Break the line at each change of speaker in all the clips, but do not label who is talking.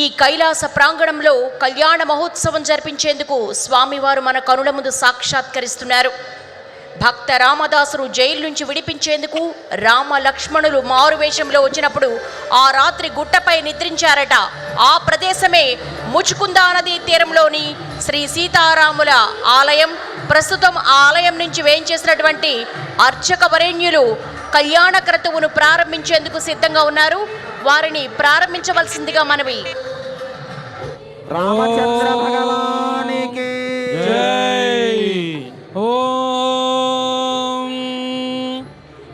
ఈ కైలాస ప్రాంగణంలో కళ్యాణ మహోత్సవం జరిపించేందుకు స్వామివారు మన కనుల ముందు సాక్షాత్కరిస్తున్నారు. భక్త రామదాసును జైలు నుంచి విడిపించేందుకు రామ లక్ష్మణులు మారువేషంలో వచ్చినప్పుడు ఆ రాత్రి గుట్టపై నిద్రించారట. ఆ ప్రదేశమే ముచుకుందా నదీ తీరంలోని శ్రీ సీతారాముల ఆలయం. ప్రస్తుతం ఆ ఆలయం నుంచి వేయించేసినటువంటి అర్చక వరేణ్యులు కళ్యాణ క్రతువును ప్రారంభించేందుకు సిద్ధంగా ఉన్నారు. వారిని ప్రారంభించవలసిందిగా మనవి.
రామచంద్ర భగవానికి
జై. ఓం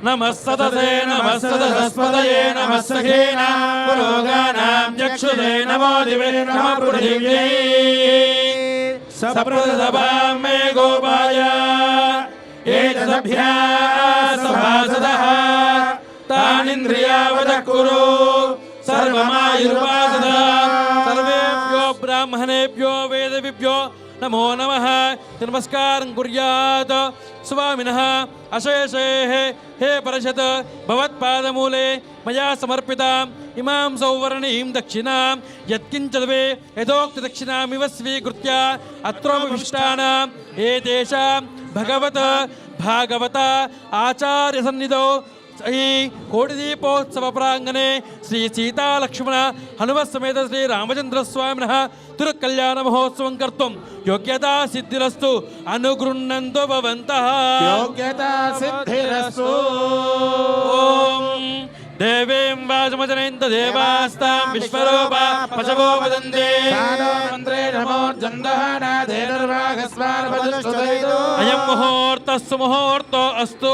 నమస్తతే నమస్తదస్పదయే నమస్సఖేన పురోగానాం చక్షుదే నమో దివే నమః పృథివ్యై సప్రదభాం మే గోపాయ ఏతదభ్యా సభాసదః తానింద్రియావదః కురు సర్వమాయుర్వాసద. సర్వేభ్యో బ్రాహ్మణేభ్యో వేదవిభ్యో నమో నమః. నమస్కారం కుర్యాత్ స్వామినః అశేషేః. హే పరిషత్ భవత్పాదమూలే మయా సమర్పితాం ఇమాం సౌవర్ణీం దక్షిణాం యత్కించద్వే యథోక్త దక్షిణామివ స్వీకృత్య అత్రోపవిష్టానాం ఏతేషాం భగవత భాగవత ఆచార్య సన్నిధౌ ఈ కోటిదీపోత్సవ ప్రాంగణే శ్రీ సీతాలక్ష్మణ హనుమత్ సమేత శ్రీ రామచంద్ర స్వామినః తిరుకళ్యాణ మహోత్సవం కర్తుం యోగ్యతా సిద్ధిరస్తు అనుగృహ్ణంతు భవంతః.
యోగ్యతా సిద్ధిరస్తు.
ఓం దేవీం వాజమజనైంత దేవాస్తాం విశ్వరూపా పశవో వదంతే. అయం ముహూర్తస్సు ముహూర్తో అస్తు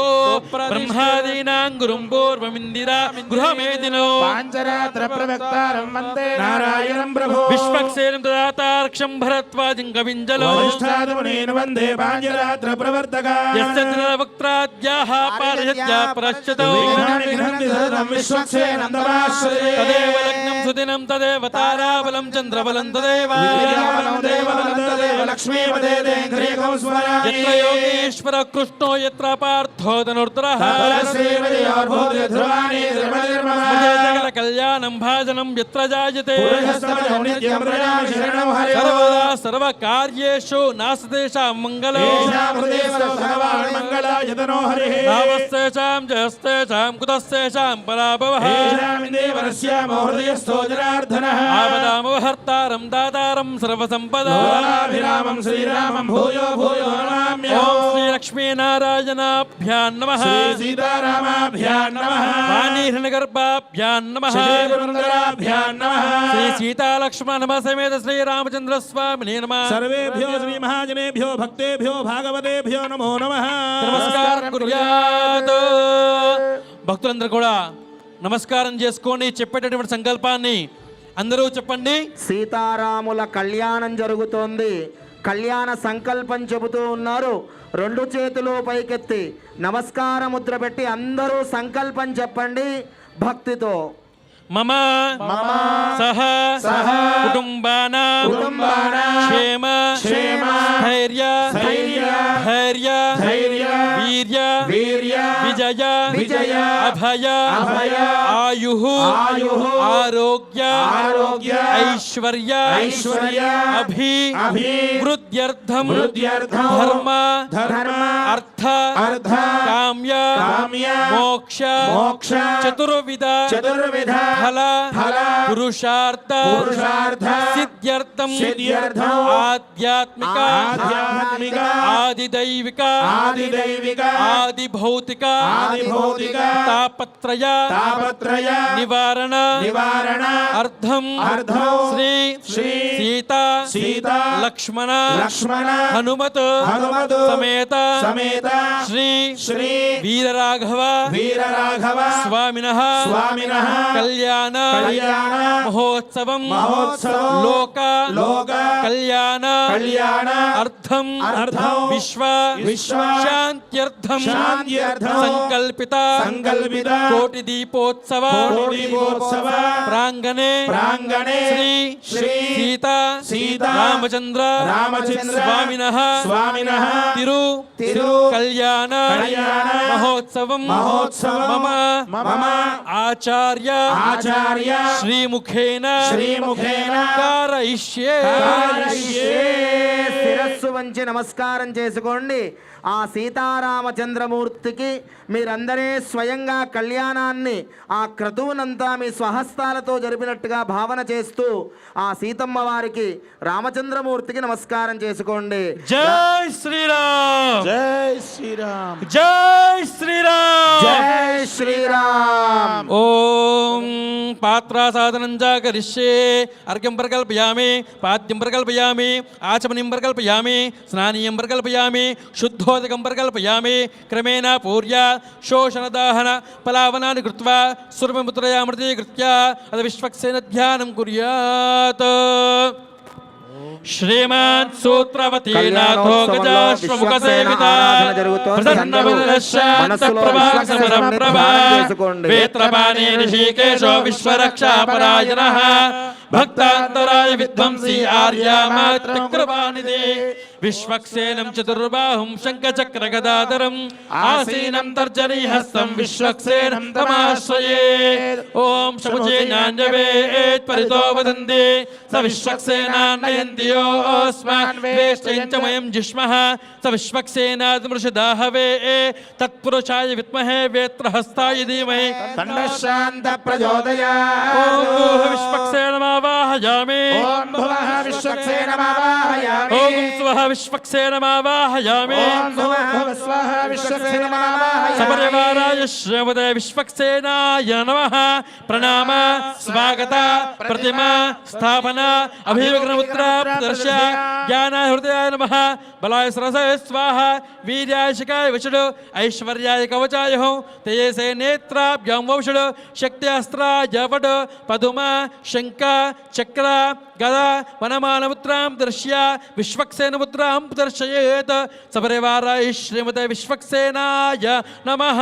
బ్రహ్మాదీనాం గురుం పూర్వమిందిరా గృహమేదినో
పాంచరాత్ర ప్రవక్తారం వందే నారాయణం ప్రభో
విశ్వక్సేనం దదాతార్క్షం భరద్వాజిం కవింజలో
వరిష్ఠాదమునీన్ వందే పాంచరాత్ర ప్రవర్తకా
యస్య వక్త్రాద్యాః పారయత్యా పరశ్చతో
విశ్వక్సేనం తమాశ్రయే
తదేవ లగ్నం సుదినం తదేవ తారాబలం చంద్రబలం తదేవ యత్ర యోగేశ్వర కృష్ణో యత్ర పార్థో ధనుర్ధరః సకల కళ్యాణం భాజనం యత్ర జాయతే సర్వదా సర్వకార్యేషు నాస్తేషాం మంగళో నావస్తేషాం జయస్తేషాం కుతస్తేషాం పరాభవః ఆపదామవహర్తారం దాతారం సర్వసంపదాభిరామం శ్రీరామం భూయో భూయో నమామ్యహం. ఓం శ్రీ లక్ష్మీనారాయణాభ్యాం నమః.
సీతారామాభ్యాం నమః.
వాణీహిరణగర్భాభ్యాం నమః.
శ్రీగురుందరాభ్యాం నమః.
శ్రీ సీతాలక్ష్మణ నమః సమేత శ్రీ రామచంద్ర స్వామినే నమః.
సర్వేభ్యో శ్రీ మహాజనేభ్యో భక్తేభ్యో భాగవతేభ్యో నమో నమః.
నమస్కారం కుర్యాత్. భక్తులందరూ కూడా నమస్కారం చేసుకోండి. చెప్పేటటువంటి సంకల్పాన్ని అందరూ చెప్పండి.
సీతారాముల కళ్యాణం జరుగుతోంది. కళ్యాణ సంకల్పం చెబుతూ ఉన్నారు. రెండు చేతులు పైకెత్తి నమస్కార ముద్ర పెట్టి అందరూ సంకల్పం చెప్పండి భక్తితో.
మమ సహ కుటుంబానాం క్షేమ ధైర్య వీర్య విజయ అభయ ఆయుః ఆరోగ్య ఐశ్వర్య అభివృద్ధ్యర్థం ధర్మ అర్థ కామ్య మోక్ష చతుర్విధ ఫల పురుషార్థ సిద్ధ్యర్థం ఆధ్యాత్మిక ఆదిదైవిక ఆదిభౌతిక తాపత్రయ నివారణ అర్థం శ్రీ సీతా లక్ష్మణ హనుమత్ సమేత శ్రీ వీరరాఘవ స్వామినః కళ్యాణ మహోత్సవం లోక లోక కళ్యాణ అర్థం విశ్వ శాంత్యర్థం సంకల్పిత కోటి దీపోత్సవ ప్రాంగణే శ్రీ సీతా రామచంద్ర స్వామినః తిరు కళ్యాణ మహోత్సవం మమ ఆచార్య శ్రీముఖేన కారయిష్యే.
శిరస్సు వంచి నమస్కారం చేసుకోండి. ఆ సీతారామచంద్రమూర్తికి మీరందరే స్వయంగా కళ్యాణాన్ని ఆ క్రతువునంతా మీ స్వహస్తాలతో జరిపినట్టుగా భావన చేస్తూ ఆ సీతమ్మ వారికి రామచంద్రమూర్తికి నమస్కారం చేసుకోండి.
జై శ్రీరామ్
జై శ్రీరామ్
జై శ్రీరామ్
జై శ్రీరామ్.
ఓం పాత్రాసాధనం కరిష్యే. అర్ఘ్యం ప్రకల్పయామి, పాద్యం ప్రకల్పయామి, ఆచమనీయం ప్రకల్పయామి, స్నానీయం ప్రకల్పయామి, శుద్ధోదకం ప్రకల్పయామి. క్రమేణ పూర్య శోషణదాహన పలావనాన్ని కృత్వా సురమముద్రయామృతీకృత్య అద విశ్వక్సేన ధ్యానం కుర్యాత్. శ్రీమాన్ సూత్రవతీ నాథో గజాశ్వముఖ సేవిత వేత్రపాణి ఋషికేశో విశ్వరక్షాపరాయణః భక్తాంతరాయ విధ్వంసి ఆర్యామాత్రకృపానిధి విశ్వక్సేనం చతుర్బాహుం శంఖచక్రగదాధరం ఆసీనం తర్జనీహస్తం విశ్వక్సేనం తమాశ్రయే. ఓం శముచేనాన్యవేత్ పరితో వదంతి స విశ్వక్సేనాన్నయంతి యోస్మాన్ వేష్టయంచమయం జిష్మః స విశ్వక్సేనాదమృషదాహవే తత్పురుషాయ విద్మహే వేత్రహస్తాయ ధీమహి
తన్నః శాంత ప్రచోదయాత్.
ఓం భూః విశ్వక్సేనమావాహయామి.
ఓం భువః విశ్వక్సేనమావాహయామి.
ఓం స్వః విశ్వక్సేనమావాహయామి.
ఓం భువః స్వః విశ్వక్సేనమావాహయామి.
సపరివారాయ శ్రీమతే విశ్వక్సేనాయ నమః. ప్రణామ స్వాగత ప్రతిమ స్థాపన అభివిగ్రహముద్ర ప్రదర్శ జ్ఞాన హృదయాయ నమః. బలాయ సరసాయ స్వాహ వీర్యాయ శిఖాయ వషుడు ఐశ్వర్యాయ కవచాయ హోం తేజసే నేత్రాభ్యాం వషుడు శక్త్యాస్త్రాయ వడు పదుమ శంఖ చక్ర గద వనమానముద్రాం దర్శ్య విశ్వక్సేనముద్రాం దర్శయేత్. సపరివారాయ శ్రీమతే విశ్వక్సేనాయ నమః.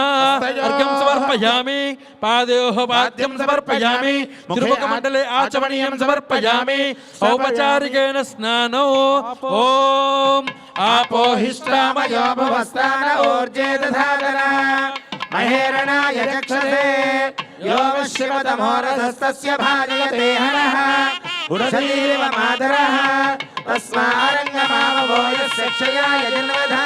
అర్ఘ్యం సమర్పయామి. పాదయోః పాద్యం సమర్పయామి. తిరుముఖమండలే ఆచమనీయం సమర్పయామి. ఔపచారికేణ స్నానో. ఓం
ఆపోహిష్టామయో భవస్థాన ఊర్జే దధాదన మహేరణాయ చక్షసే యో విశ్వతమోరధస్తస్య భాజయతే హనః ఉరసీవ మాతరః తస్మారంగమావో యస్య క్షయాయ జన్మధా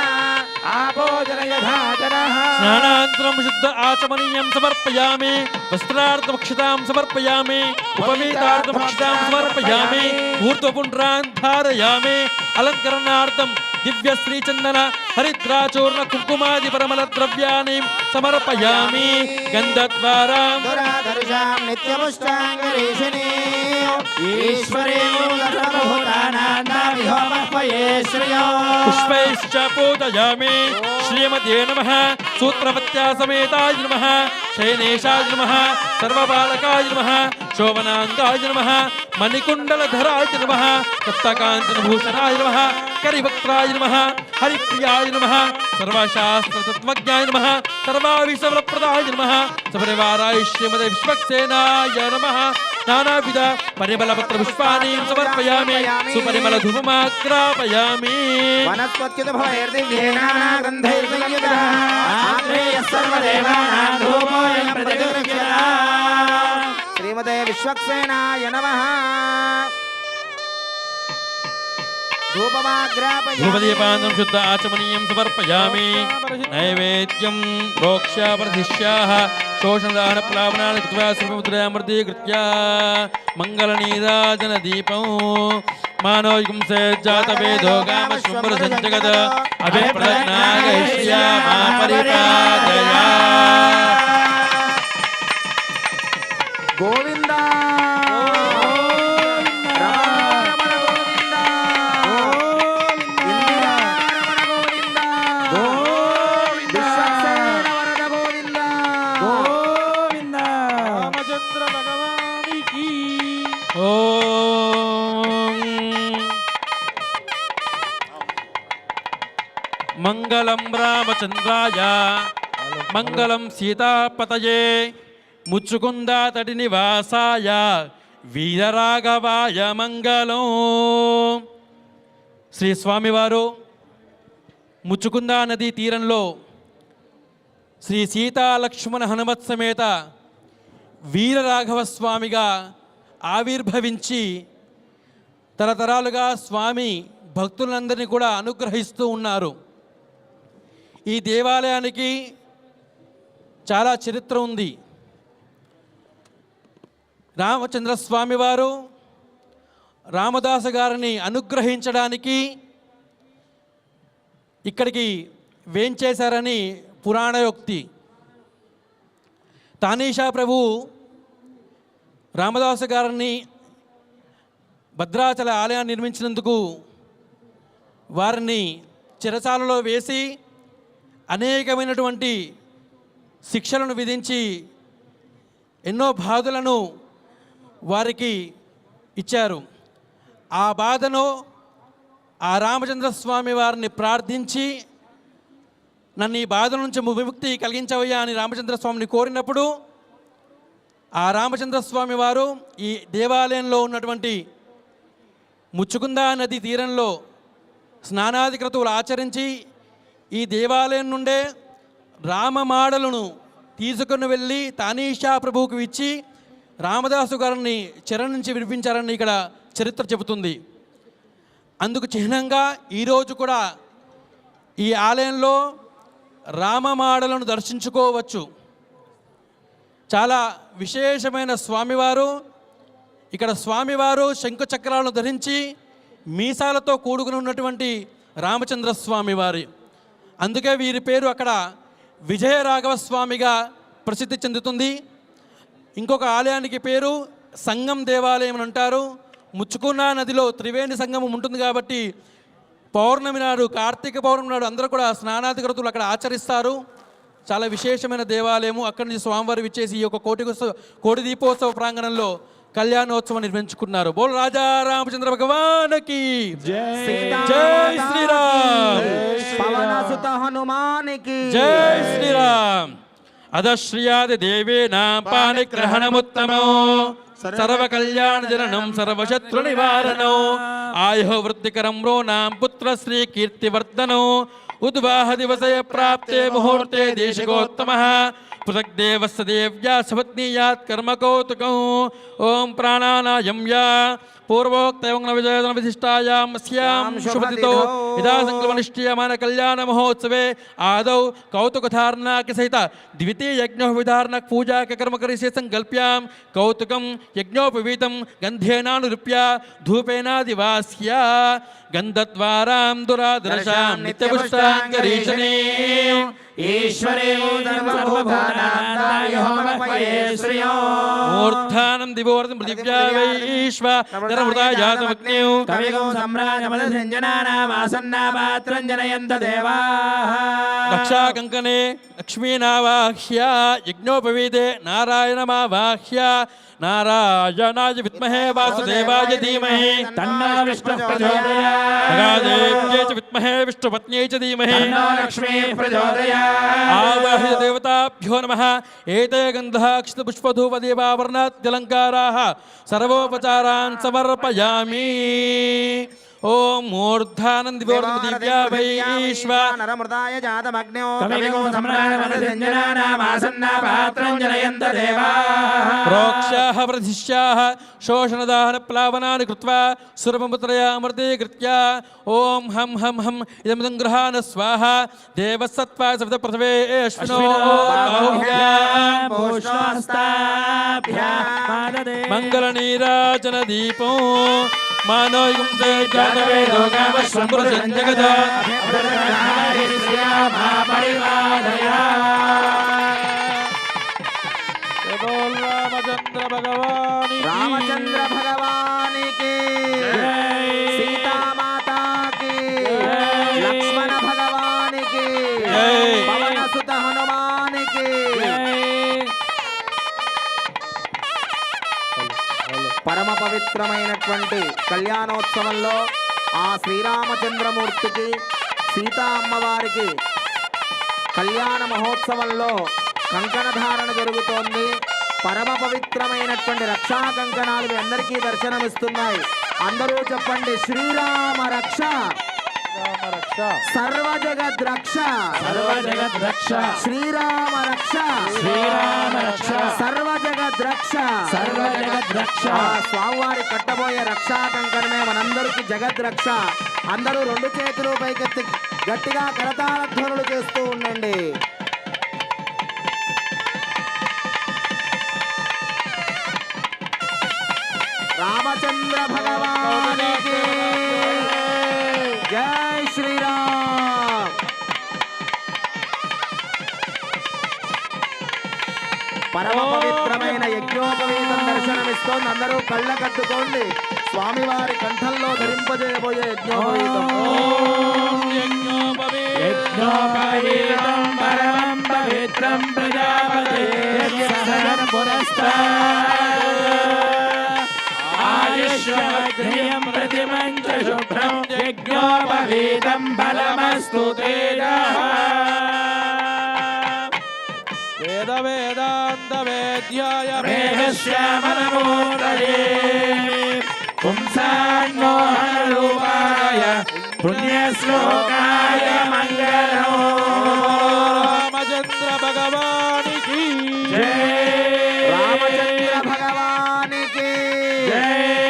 ఆపోజనయధాజనః.
స్నానానంతరం శుద్ధ ఆచమనీయం సమర్పయామి. వస్త్రార్థమక్షతాం సమర్పయామి. ఉపవీతార్థమక్షతాం సమర్పయామి. ఊర్ధ్వపుండ్రాన్ ధారయామి. అలంకరణార్థం దివ్య శ్రీచందన హరిద్రాచూర్ణ కుంకుమాది పరిమళ ద్రవ్యాన్ని సమర్పయామి. గంధద్వారా
దురాదర్శాం నిత్యముష్టాంగరీషిణీ ఈశ్వరీం సర్వభూతానాం నామిహోమహ్వయే శ్రియో.
పుష్పైశ్చ పూజయామి. శ్రీమతే నమః. సూత్రవత్యా సమేతాయ నమః. శయనేశాయ నమః. సర్వబాలకాయ నమః. శోభనాంగాయ నమః. మణికుండలధరాయ నమః. తప్తకాంచనభూషణాయ నమః. కరివక్త్రాయ నమః. హరిప్రియాయ నమః. సర్వశాస్త్రతత్వజ్ఞాయ నమః. సర్వావిషవరప్రదాయ నమః. సపరివారాయ శ్రీమతే విశ్వక్సేనాయ నమః. నానావిధ పరిమళపత్ర పుష్పాణి సమర్పయామి. సుపరిమళ ధూపమాగ్రాపయామి.
వనస్పత్యుత భవైర్దివ్యేన గంధైర్సంయుతః ఆగ్నేయః సర్వదేవానాం ధూపోయం ప్రతిగృహ్యతా. శ్రీమతే విశ్వక్సేనాయ నమః. ధూపమాగ్రాపయామి.
ధూపదీపానందం శుద్ధ ఆచమనీయం సమర్పయామి. నైవేద్యం ప్రోక్ష్య ప్రతిష్యాః శోషణదాన ప్లావనాన్ని కృత్వా సర్వముద్రయామృతీకృత్య మంగళనీరాజన దీపం మానోయుగం సేజ్జాతవేదో గామశుంభర సంజగద అభిప్రజ్ఞాగైష్యామా పరిపాదయా.
గోవింద రమణ గోవింద ఇందిరా రమణ గోవింద విశ్వక్సేన వరద గోవింద
ఓం మంగళం రామచంద్రాయ మంగళం సీతాపతయే ముచ్చుకుంద తటి నివాసాయ వీరరాఘవాయ మంగళం. శ్రీ స్వామివారు ముచ్చుకుంద నదీ తీరంలో శ్రీ సీతాలక్ష్మణ హనుమత్ సమేత వీరరాఘవ స్వామిగా ఆవిర్భవించి తరతరాలుగా స్వామి భక్తులందరినీ కూడా అనుగ్రహిస్తూ ఉన్నారు. ఈ దేవాలయానికి చాలా చరిత్ర ఉంది. రామచంద్రస్వామి వారు రామదాసు గారిని అనుగ్రహించడానికి ఇక్కడికి వేంచేశారని పురాణయోక్తి. తానీషా ప్రభు రామదాసు గారిని భద్రాచల ఆలయాన్ని నిర్మించినందుకు వారిని చెరసాలలో వేసి అనేకమైనటువంటి శిక్షలను విధించి ఎన్నో బాధలను వారికి ఇచ్చారు. ఆ బాధను ఆ రామచంద్రస్వామి వారిని ప్రార్థించి నన్ను ఈ బాధ నుంచి విముక్తి కలిగించవయ్యా అని రామచంద్రస్వామిని కోరినప్పుడు ఆ రామచంద్రస్వామి వారు ఈ దేవాలయంలో ఉన్నటువంటి ముచ్చుకుంద నది తీరంలో స్నానాది క్రతువులు ఆచరించి ఈ దేవాలయం నుండే రామమాడలను తీసుకుని వెళ్ళి తానీషా ప్రభువుకు ఇచ్చి రామదాసు గారిని చెర నుంచి విడిపించారని ఇక్కడ చరిత్ర చెబుతుంది. అందుకు చిహ్నంగా ఈరోజు కూడా ఈ ఆలయంలో రామమాడలను దర్శించుకోవచ్చు. చాలా విశేషమైన స్వామివారు. ఇక్కడ స్వామివారు శంకు చక్రాలను ధరించి మీసాలతో కూడుకుని ఉన్నటువంటి రామచంద్ర స్వామి వారి, అందుకే వీరి పేరు అక్కడ విజయరాఘవ స్వామిగా ప్రసిద్ధి చెందుతుంది. ఇంకొక ఆలయానికి పేరు సంగం దేవాలయం అని అంటారు. ముచ్చుకున్న నదిలో త్రివేణి సంగమం ఉంటుంది కాబట్టి పౌర్ణమి నాడు, కార్తీక పౌర్ణమి నాడు అందరూ కూడా స్నానాది క్రతువులు అక్కడ ఆచరిస్తారు. చాలా విశేషమైన దేవాలయము. అక్కడి నుంచి స్వామివారు విచ్చేసి ఈ యొక్క కోటి దీపోత్సవ ప్రాంగణంలో కళ్యాణోత్సవం నిర్వహించుకున్నారు. బోల్ రాజా రామచంద్ర భగవానికి జై శ్రీరామ్.
పవనసుత హనుమానికి
జై శ్రీరామ్. అదశ్రియాది దేవేన పాణిగ్రహణముత్తమో సర్వ కళ్యాణ జననం సర్వశత్రు నివారణం ఆయో వృద్ధికరం రోనాం పుత్ర శ్రీ కీర్తివర్ధనం ఉద్వాహ దివసయ ప్రాప్తే ముహూర్తే దేశికోత్తమః పృథగ్దేవస్య దేవ్యా సపత్నీయాత్ కర్మ కౌతుకం ఓం ప్రాణానాయం యా పూర్వోక్తయోగ్న విజయన విశిష్టాయాం అస్యాం శుభతితో యదా సంకల్పనిష్ఠీయమాన కళ్యాణ మహోత్సవే ఆదౌ కౌతుకధారణాకి సహిత ద్వితీయ యజ్ఞో విధారణక్ పూజాక కర్మకరిషే సంకల్ప్యాం కౌతుకం యజ్ఞోపవీతం గంధేనానురూప్య ధూపేనాదివాస్య గంధద్వారాం దురాదర్శాం నిత్యపుష్టాంగరీషణే
ఈశ్వరే
మూర్ధానం దివోర్ధం పృథివ్యా వైశ్వ ధర్మృతాయాతమగ్న్యౌ
కవిగౌ సమ్రాజమదసంజనానామాసన్నాపాత్రం జనయంత దేవాః
రక్షా కంకణే లక్ష్మీనావాహ్య యజ్ఞోపవీదే నారాయణమావాహ్య నారాయణాయ విద్మహే వాసుదేవాయ ధీమహి
తన్నో విష్ణుః ప్రచోదయాత్
మహాదేవ్యై చ విద్మహే విష్ణుపత్న్యై చ ధీమహి
తన్నో లక్ష్మీ ప్రచోదయాత్
ఆవాహ్య దేవతాభ్యో నమః ఏతే గంధాక్షిత పుష్పధూపదీపావరణాద్యలంకారాః సర్వోపచారాన్ సమర్పయామి ఓం మూర్ధానం దివోర్ధం దివ్యా వైశ్వ
నరమృతాయ జాతమగ్న్యో కవిగౌ సమ్రాజమదసంజనానామాసన్నాపాత్రం జనయంత దేవాః
ప్రోక్షాః ప్రతిష్ఠాః శోషణదాహన ప్లావనాని కృత్వా సురపముత్రయా అమృతీకృత్య ఓం హం హం హం ఇదమిదం గృహాణ స్వాహ దేవసత్వా సవిత పృథివే అశ్వినో మంగళ నీరాజన దీపం మానోయుగం జగద రామచంద్ర భగవాని
రామచంద్ర భగవానికి సీతామాతాకి లక్ష్మణ భగవానికి పవనసుత హనుమానికి పరమ పవిత్రమైనటువంటి కళ్యాణోత్సవంలో ఆ శ్రీరామచంద్రమూర్తికి సీతా అమ్మవారికి కళ్యాణ మహోత్సవంలో కంకణ ధారణ జరుగుతోంది. పరమ పవిత్రమైనటువంటి రక్షా కంకణాలు మీ అందరికీ దర్శనమిస్తున్నాయి. అందరూ చెప్పండి, శ్రీరామ రక్ష సర్వ జగద్ రక్ష, శ్రీరామ రక్ష సర్వ జగద్ రక్ష. స్వామివారి కట్టబోయే రక్షా కంకణమే మనందరికీ జగద్ రక్ష. అందరూ రెండు చేతులు పైకెత్తి గట్టిగా కరతాళ ధ్వనులు చేస్తూ ఉండండి. రామచంద్ర భగవానికి జై శ్రీరామ్. పరమ పవిత్రమైన యజ్ఞోపవీతం దర్శనమిస్తోంది. అందరూ కళ్ళ కట్టుకోండి. స్వామివారి కంఠంలో ధరింపజేయబోయే యజ్ఞోపవీతం.
యజ్ఞోపవీతం పరమం పవిత్రం ప్రజాపతే ఆయుష్యం ప్రతిమంచ శుభ్రం యజ్ఞోపవీతం బలమస్తు తేజః. వేద వేదాంత వేద్యాయ మేఘశ్యామలమూర్తయే పుంసాన్మోహనరూపాయ పుణ్యశ్లోకాయ మంగళం. రామచంద్ర భగవానికి జై.
రామచంద్ర భగవానికి జై.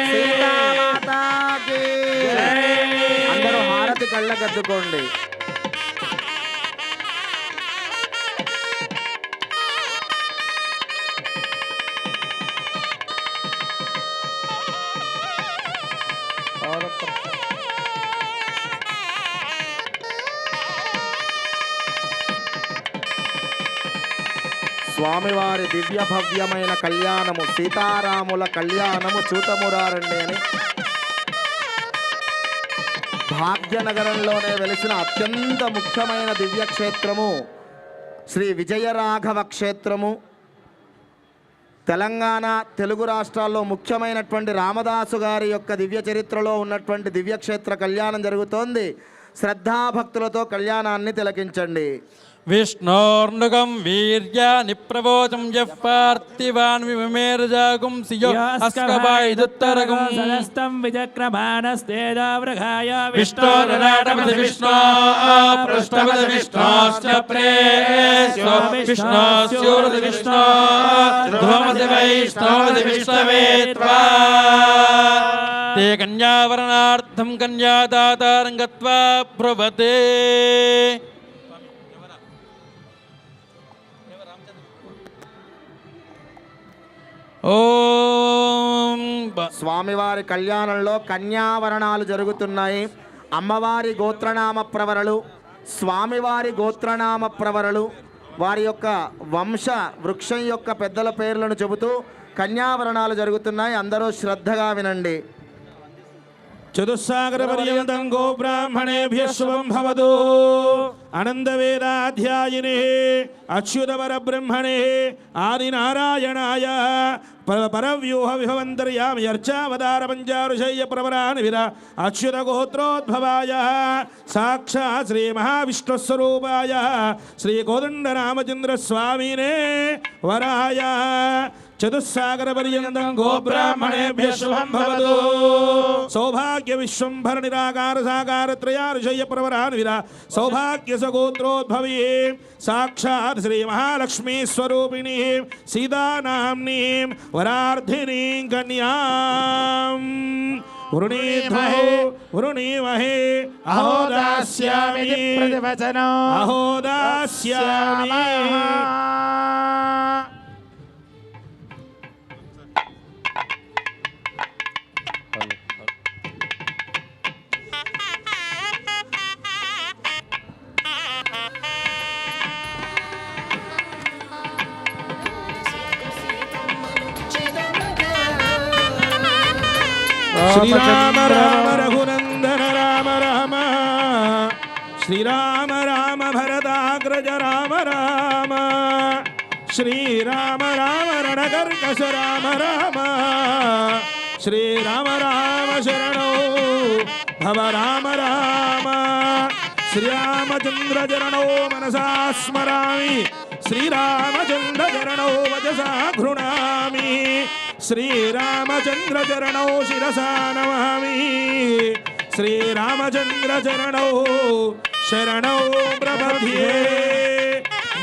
సీతామాతాకి జై. అందరూ హారతి కళ్ళ కట్టుకోండి. స్వామివారి దివ్య భవ్యమైన కళ్యాణము, సీతారాముల కళ్యాణము చూతమురారండి అని భాగ్యనగరంలోనే వెలిసిన అత్యంత ముఖ్యమైన దివ్యక్షేత్రము శ్రీ విజయరాఘవ క్షేత్రము. తెలంగాణ తెలుగు రాష్ట్రాల్లో ముఖ్యమైనటువంటి రామదాసు గారి యొక్క దివ్య చరిత్రలో ఉన్నటువంటి దివ్యక్షేత్ర కళ్యాణం జరుగుతోంది. శ్రద్ధాభక్తులతో కళ్యాణాన్ని తిలకించండి.
విష్ణోర్నుగం వీర్య నిప్రవోచం యః పార్థివాన్ విమేరజాగుం సియో అస్కబాయిదుత్తరగం
సలస్తం విచక్రమానస్తేజావృఘాయ
విష్ణోరనాటపతి విష్ణో పృష్ఠపతి విష్ణోశ్చ ప్రేష్ఠో విష్ణోస్యూరతి విష్ణో ధ్రువమతి వైష్ణవతి విష్ణవే త్వా. ते कन्यावरणार्थं कन्यादातारं गत्वा प्रभते. ఓం
స్వామివారి కళ్యాణంలో కన్యావరణాలు జరుగుతున్నాయి. అమ్మవారి గోత్రనామ ప్రవరలు, స్వామివారి గోత్రనామ ప్రవరలు, వారి యొక్క వంశ వృక్షం యొక్క పెద్దల పేర్లను చెబుతూ కన్యావరణాలు జరుగుతున్నాయి. అందరూ శ్రద్ధగా వినండి.
చతుస్సాగర పర్యంతం గో బ్రాహ్మణేభ్యః శుభం భవతు. అనందవేదాధ్యాయినే అచ్యుత పరబ్రహ్మణే ఆదినారాయణాయ పరవ్యూహ విభవంతర్యామి అర్చావతార పంచారుషయ్య ప్రవరాన్ విర అచ్యుత గోత్రోద్భవాయ సాక్షాత్ శ్రీ మహావిష్ణుస్వరూపాయ శ్రీ కోదండ రామచంద్ర స్వామినే వరాయ చతుస్సాగర పర్యంతం గో బ్రాహ్మణేభ్యః శుభం భవతు. సౌభాగ్య విశ్వంభర నిరాకార సాకార త్రయారుషయ్య ప్రవరాన్ విర సౌభాగ్య సగోత్రోద్భవీ సాక్షాత్ శ్రీ మహాలక్ష్మీ స్వరూపిణీ సీతానామ్నీం వరార్థినీం కన్యాం వృణీమహే అహో దాస్యామి అహో దాస్యామి. శ్రీరామ రామ రఘునందన రామ రామ శ్రీరామ రామ భరతాగ్రజ రామ రామ శ్రీరామ రామ రణకర్కశ రామ రామ శ్రీరామ రామ శరణో భవ రామ రామ శ్రీరామచంద్రచరణో మనసా స్మరామి శ్రీరామచంద్రచరణో వచసా గృణామి శ్రీరామచంద్రచరణో శిరసా నమామి శ్రీరామచంద్రచరణో శరణో ప్రపద్యే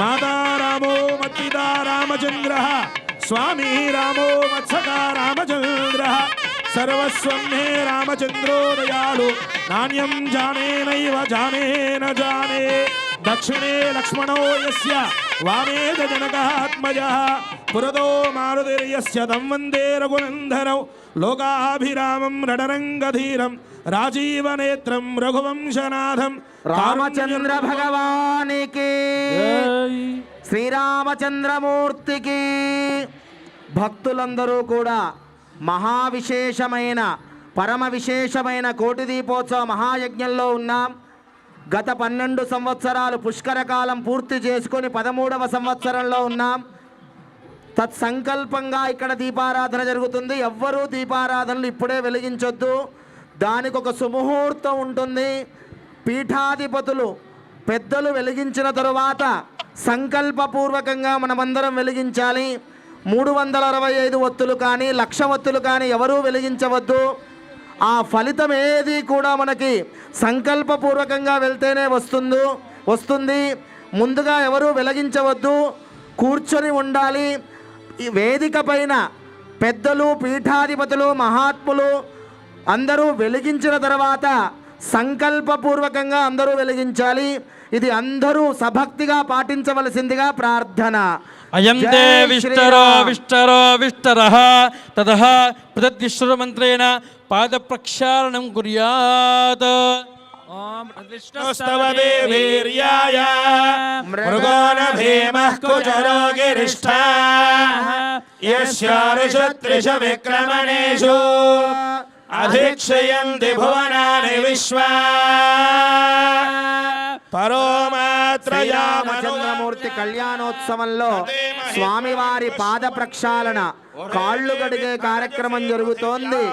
మాతా రామో మత్పితా రామచంద్రః స్వామి రామో మత్సఖా రామచంద్రః సర్వస్వం మే రామచంద్రో దయాళు నాణ్యం జానే నైవ జానే న జానే దక్షిణే లక్ష్మణో యస్య వామే చ జనకాత్మజః పురతో మారుతిర్యస్య తం వందే రఘునందనౌ లోకాభిరామం రణరంగధీరం రాజీవనేత్రం రఘువంశనాథం
రామచంద్ర భగవానికి శ్రీరామచంద్రమూర్తికి భక్తులందరూ కూడా మహావిశేషమైన పరమ విశేషమైన కోటి దీపోత్సవ మహాయజ్ఞంలో ఉన్నాం. గత 12 సంవత్సరాలు పుష్కర కాలం పూర్తి చేసుకొని 13వ సంవత్సరంలో ఉన్నాం. తత్సంకల్పంగా ఇక్కడ దీపారాధన జరుగుతుంది. ఎవ్వరూ దీపారాధనలు ఇప్పుడే వెలిగించొద్దు. దానికి ఒక సుముహూర్తం ఉంటుంది. పీఠాధిపతులు పెద్దలు వెలిగించిన తరువాత సంకల్పపూర్వకంగా మనమందరం వెలిగించాలి. 365 ఒత్తులు కానీ 1,00,000 ఒత్తులు కానీ ఎవరూ వెలిగించవద్దు. ఆ ఫలితం ఏది కూడా మనకి సంకల్పపూర్వకంగా వెళ్తేనే వస్తుంది. ముందుగా ఎవరూ వెలిగించవద్దు, కూర్చొని ఉండాలి. ఈ వేదిక పైన పెద్దలు, పీఠాధిపతులు, మహాత్ములు అందరూ వెలిగించిన తర్వాత సంకల్పపూర్వకంగా అందరూ వెలిగించాలి. ఇది అందరూ సభక్తిగా పాటించవలసిందిగా ప్రార్థన.
అయంతే విష్టరో విష్టరో విష్టరః తదః ప్రదద్విశ్వమంత్రేణ పాద ప్రక్షాళనం కుర్యాత్. ఓం
విష్ణుస్తవ దేవీర్యాయ మృగోన భీమః కుచరో గిరిష్ఠః యస్యారుషత్రిష విక్రమణేషు అధిక్షయంతి భువనాని విశ్వా
శ్రీరామచంద్రమూర్తి కళ్యాణోత్సవంలో స్వామివారి పాద ప్రక్షాళన, కాళ్ళు కడిగే కార్యక్రమం జరుగుతోంది.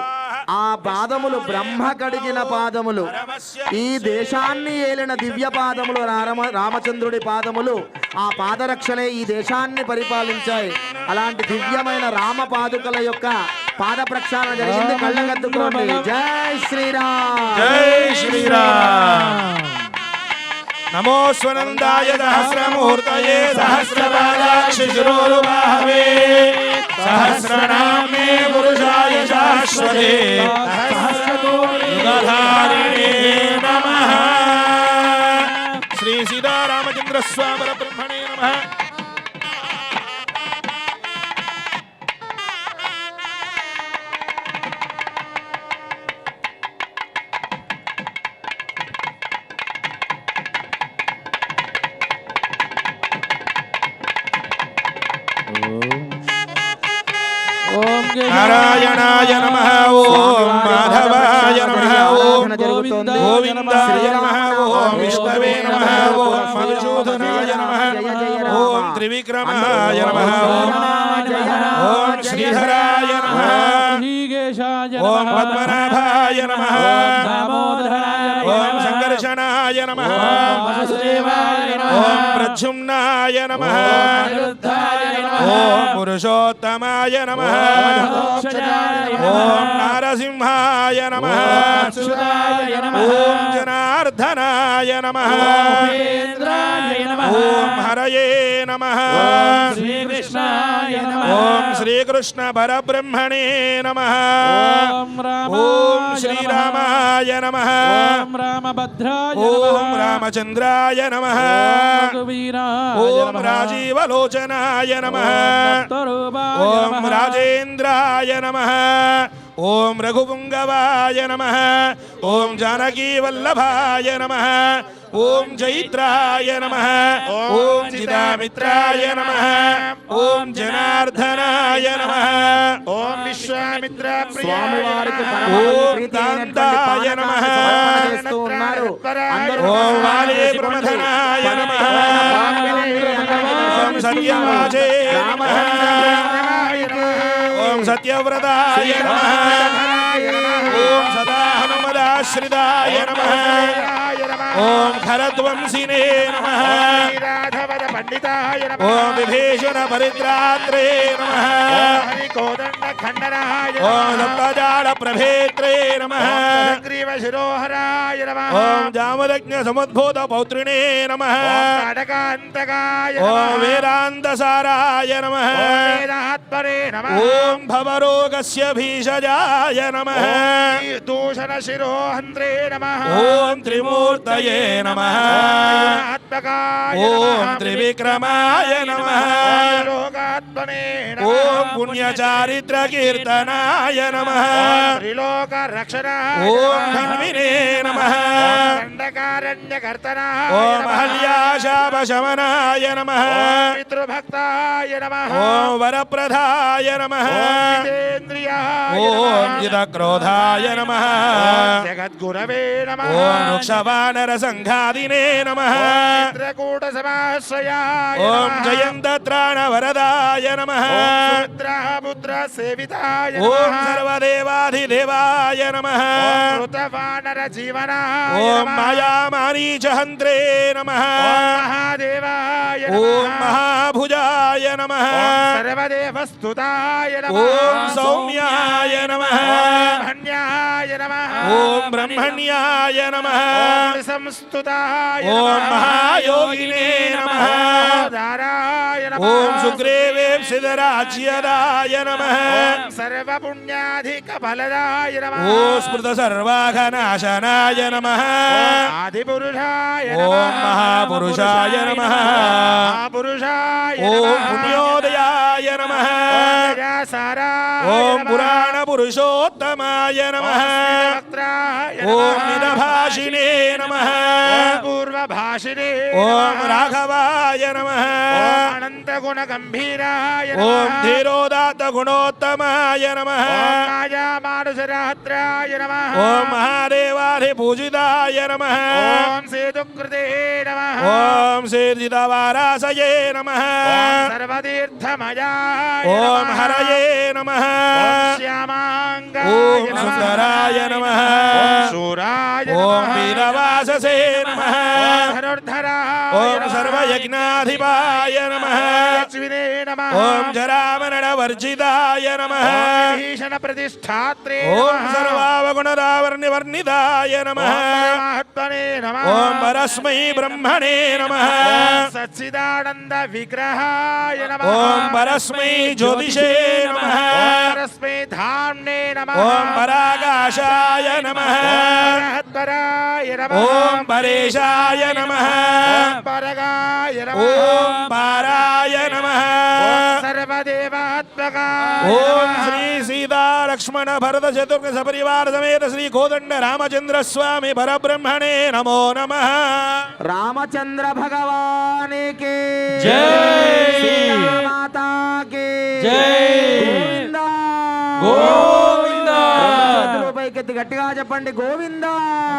ఆ పాదములు బ్రహ్మ కడిగిన పాదములు, ఈ దేశాన్ని ఏలిన దివ్య పాదములు రామచంద్రుడి పాదములు. ఆ పాదరక్షలే ఈ దేశాన్ని పరిపాలించాయి. అలాంటి దివ్యమైన రామ పాదుకల యొక్క పాద ప్రక్షాళన జరిగింది. కళ్ళగద్దుకోండి. జై శ్రీరామ్,
జై శ్రీరామ్. నమో స్వనందాయ సహస్రమూర్తయే సహస్రపాదాక్షి శిరోరుబాహవే సహస్రనామే పురుషాయ శాశ్వతే సహస్రకోటియుగధారిణే నమః. శ్రీ సీతారామచంద్ర స్వామి పరబ్రహ్మణే నమః. నారాయణాయ నమః. ఓం మాధవాయ నమః. ఓం గోవిందాయ నమః. ఓం విష్ణవే నమః. ఓం మధుసూదనాయ నమః. ఓం త్రివిక్రమాయ నమః. ఓం శ్రీధరాయ నమః. ఓం పద్మనాభాయ నమః. ఓం సంకర్షణాయ నమః. ఓం ప్రద్యుమ్నాయ నమః. ఓం పురుషోత్తమాయ నమః. ఓం నారసింహాయ నమః. ఓం జనార్దనాయ నమః. ఓం హరయే నమః. ఓం శ్రీకృష్ణ పరబ్రహ్మణే నమః. ఓం శ్రీరామాయ నమః. ఓం రామచంద్రాయ నమః. ఓం రాజీవలోచనాయ నమః. ఓం రాజేంద్రాయ నమః. ఓం రఘుపుంగవాయ నమః. ఓం జానకీవల్లభాయ నమః. ఓం జైత్రాయ నమః. ఓం చిదామిత్రాయ నమః. ఓం జనార్దనాయ నమః. ఓం విశ్వామిత్ర
స్వామివారికి
ఓం కాంతాయ నమః. ఓం వాలే ప్రమథనాయ నమః. ఓం సత్యవాచే నమః. ఓం సత్యవ్రతాయ నమః. ఓం సదా హనుమదా శ్రితాయ నమః ఓం ఖరధ్వంసినే నమః
రాఘవద పండితాయ నమః
ఓం విభీషణ పరిత్రాత్రే నమః
హరి కోదండ ఖండనాయ
ఓం సప్తజాల ప్రభేత్రే నమః
గ్రీవ శిరోహరాయ నమః
ఓం జామదగ్న సముద్భూత పౌత్రిణే నమః
నాటకాంతకాయ
ఓం వేదాంతసారాయ నమః
వేదాత్మనే నమః
ఓం భవరోగస్య భీషజాయ నమః
దూషణ శిరోహంత్రే నమః
ఓం త్రిమూర్తయే నమః
ఆత్మకాయ
ఓం త్రివిక్రమాయ నమః
లోకాత్మనే
ఓం పుణ్యచారిత్ర కీర్తనాయ నమః
త్రిలోక రక్షణాయ
ఓం ధన్వినే నమః
దండకారణ్యకర్తనాయ
ఓం అహల్యాశాపశమనాయ నమః
పితృభక్తాయ నమః
ఓం వరప్రదాయ నమః
జితేంద్రియాయ
ఓం జితక్రోధాయ నమః
జగద్గురవే నమః
ఓం వృక్షవానర సంఘాదినే నమః
చిత్రకూట సమాశ్రయాయ
ఓం జయంత్రాణ వరదాయ నమః
పుత్ర సేవితాయ
ఓం సర్వదేవాధిదేవాయ నమః
కృతవానర జీవనాయ
ఓం మాయామారీచహంత్రే నమః
మహాదేవాయ
ఓం మహాభుజాయ నమః
సర్వదేవస్తుతాయ
ఓం సౌమ్యాయ నమః
బ్రహ్మణ్యాయ నమః
ఓం బ్రహ్మణ్యాయ నమః
సంస్తుతాయ
ఓం మహాయోగినే నమః
దారాయ నమః
ఓం సుగ్రీవేప్సితరాజ్యదాయ నమః
సర్వపుణ్యాధిక ఫలదాయ నమః
ఓ స్మృత సర్వాఘనాశనాయ నమః
ఆదిపురుషాయ
ఓం మహాపురుషాయ నమః
మహాపురుషాయ
ఓం పుణ్యోదయాయ నమః ఓం పురాణ పురుషోత్తమాయ నమః ఓం నిరభాషిణే నమః
పూర్వభాషినే
ఓం రాఘవాయ నమః
అనంత గుణ గంభీరాయ
ఓం ధీరోదాత్త గుణోత్తమాయ నమః
మానుషరాత్రాయ నమః
ఓం మహాదేవాధిపూజితాయ నమః
ఓం సేతుకృతే నమః
ఓం సేర్జితవారాసయే నమః
సర్వతీర్థమయాయ
ఓం హరయే నమః
శ్యామాంగాయ
ఓం
నమః
సుందరాయ నమః
శూరాయ
ఓం
నమః
వీరవాససే నమః
ధనుర్ధరాయ
ఓం
నమః
సర్వయజ్ఞాధిపాయ నమః
లక్ష్మినే నమః
ఓం జరామరణవర్జితాయ నమః
భీషణ ప్రతిష్ఠాత్రే
ఓం సర్వావగుణరావర్ణివర్ణితాయ నమః
మహాత్మనే నమః
ఓం పరస్మై బ్రహ్మణే నమః
సచ్చిదానంద విగ్రహాయ నమః
ఓం పరస్మై జ్యోతిషే నమః
పరస్మై ధామ్నే నమః
ఓం పరాకాశాయ నమః
పరహత్పరాయ నమః
ఓం పరేశాయ నమః
పరగాయ నమః
ఓం పారాయ నమః
సర్వదేవాత్మకాయ
ఓం
నమః
శ్రీ సీతా లక్ష్మణ భరత చతుర్క సపరివార సమేత శ్రీ కోదండ రామచంద్ర స్వామి పరబ్రహ్మణే నమో నమః
రామచంద్ర భగవానికి
జై.
సీతామాతా కి
జై.
గోవిందా.
గోవిందా.
చేతులు పైకెత్తి గట్టిగా చెప్పండి గోవిందా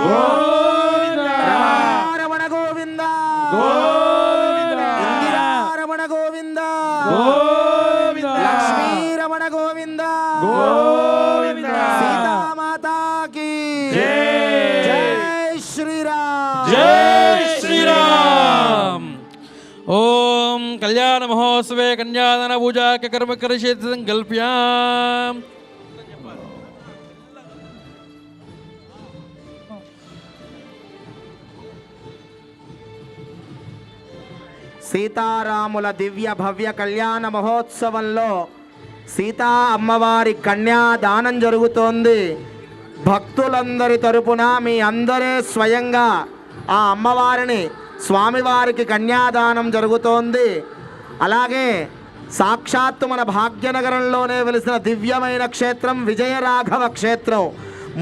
గోవిందా.
రమణ గోవిందా
గోవిందా.
రమణ గోవిందా
గోవిందా.
లక్ష్మీ రమణ గోవిందా
గోవిందా.
సీతామాతాకి
జై.
జై శ్రీరామ్
జై శ్రీరామ్. ఓం కళ్యాణ మహోత్సవే కన్యాదాన పూజా కర్మ కరిషేత్ సంకల్ప్యాం.
సీతారాముల దివ్య భవ్య కళ్యాణ మహోత్సవంలో సీతా అమ్మవారి కన్యాదానం జరుగుతోంది. భక్తులందరి తరపున మీ అందరే స్వయంగా ఆ అమ్మవారిని స్వామివారికి కన్యాదానం జరుగుతోంది. అలాగే సాక్షాత్తు మన భాగ్యనగరంలోనే వెలిసిన దివ్యమైన క్షేత్రం విజయరాఘవ క్షేత్రం.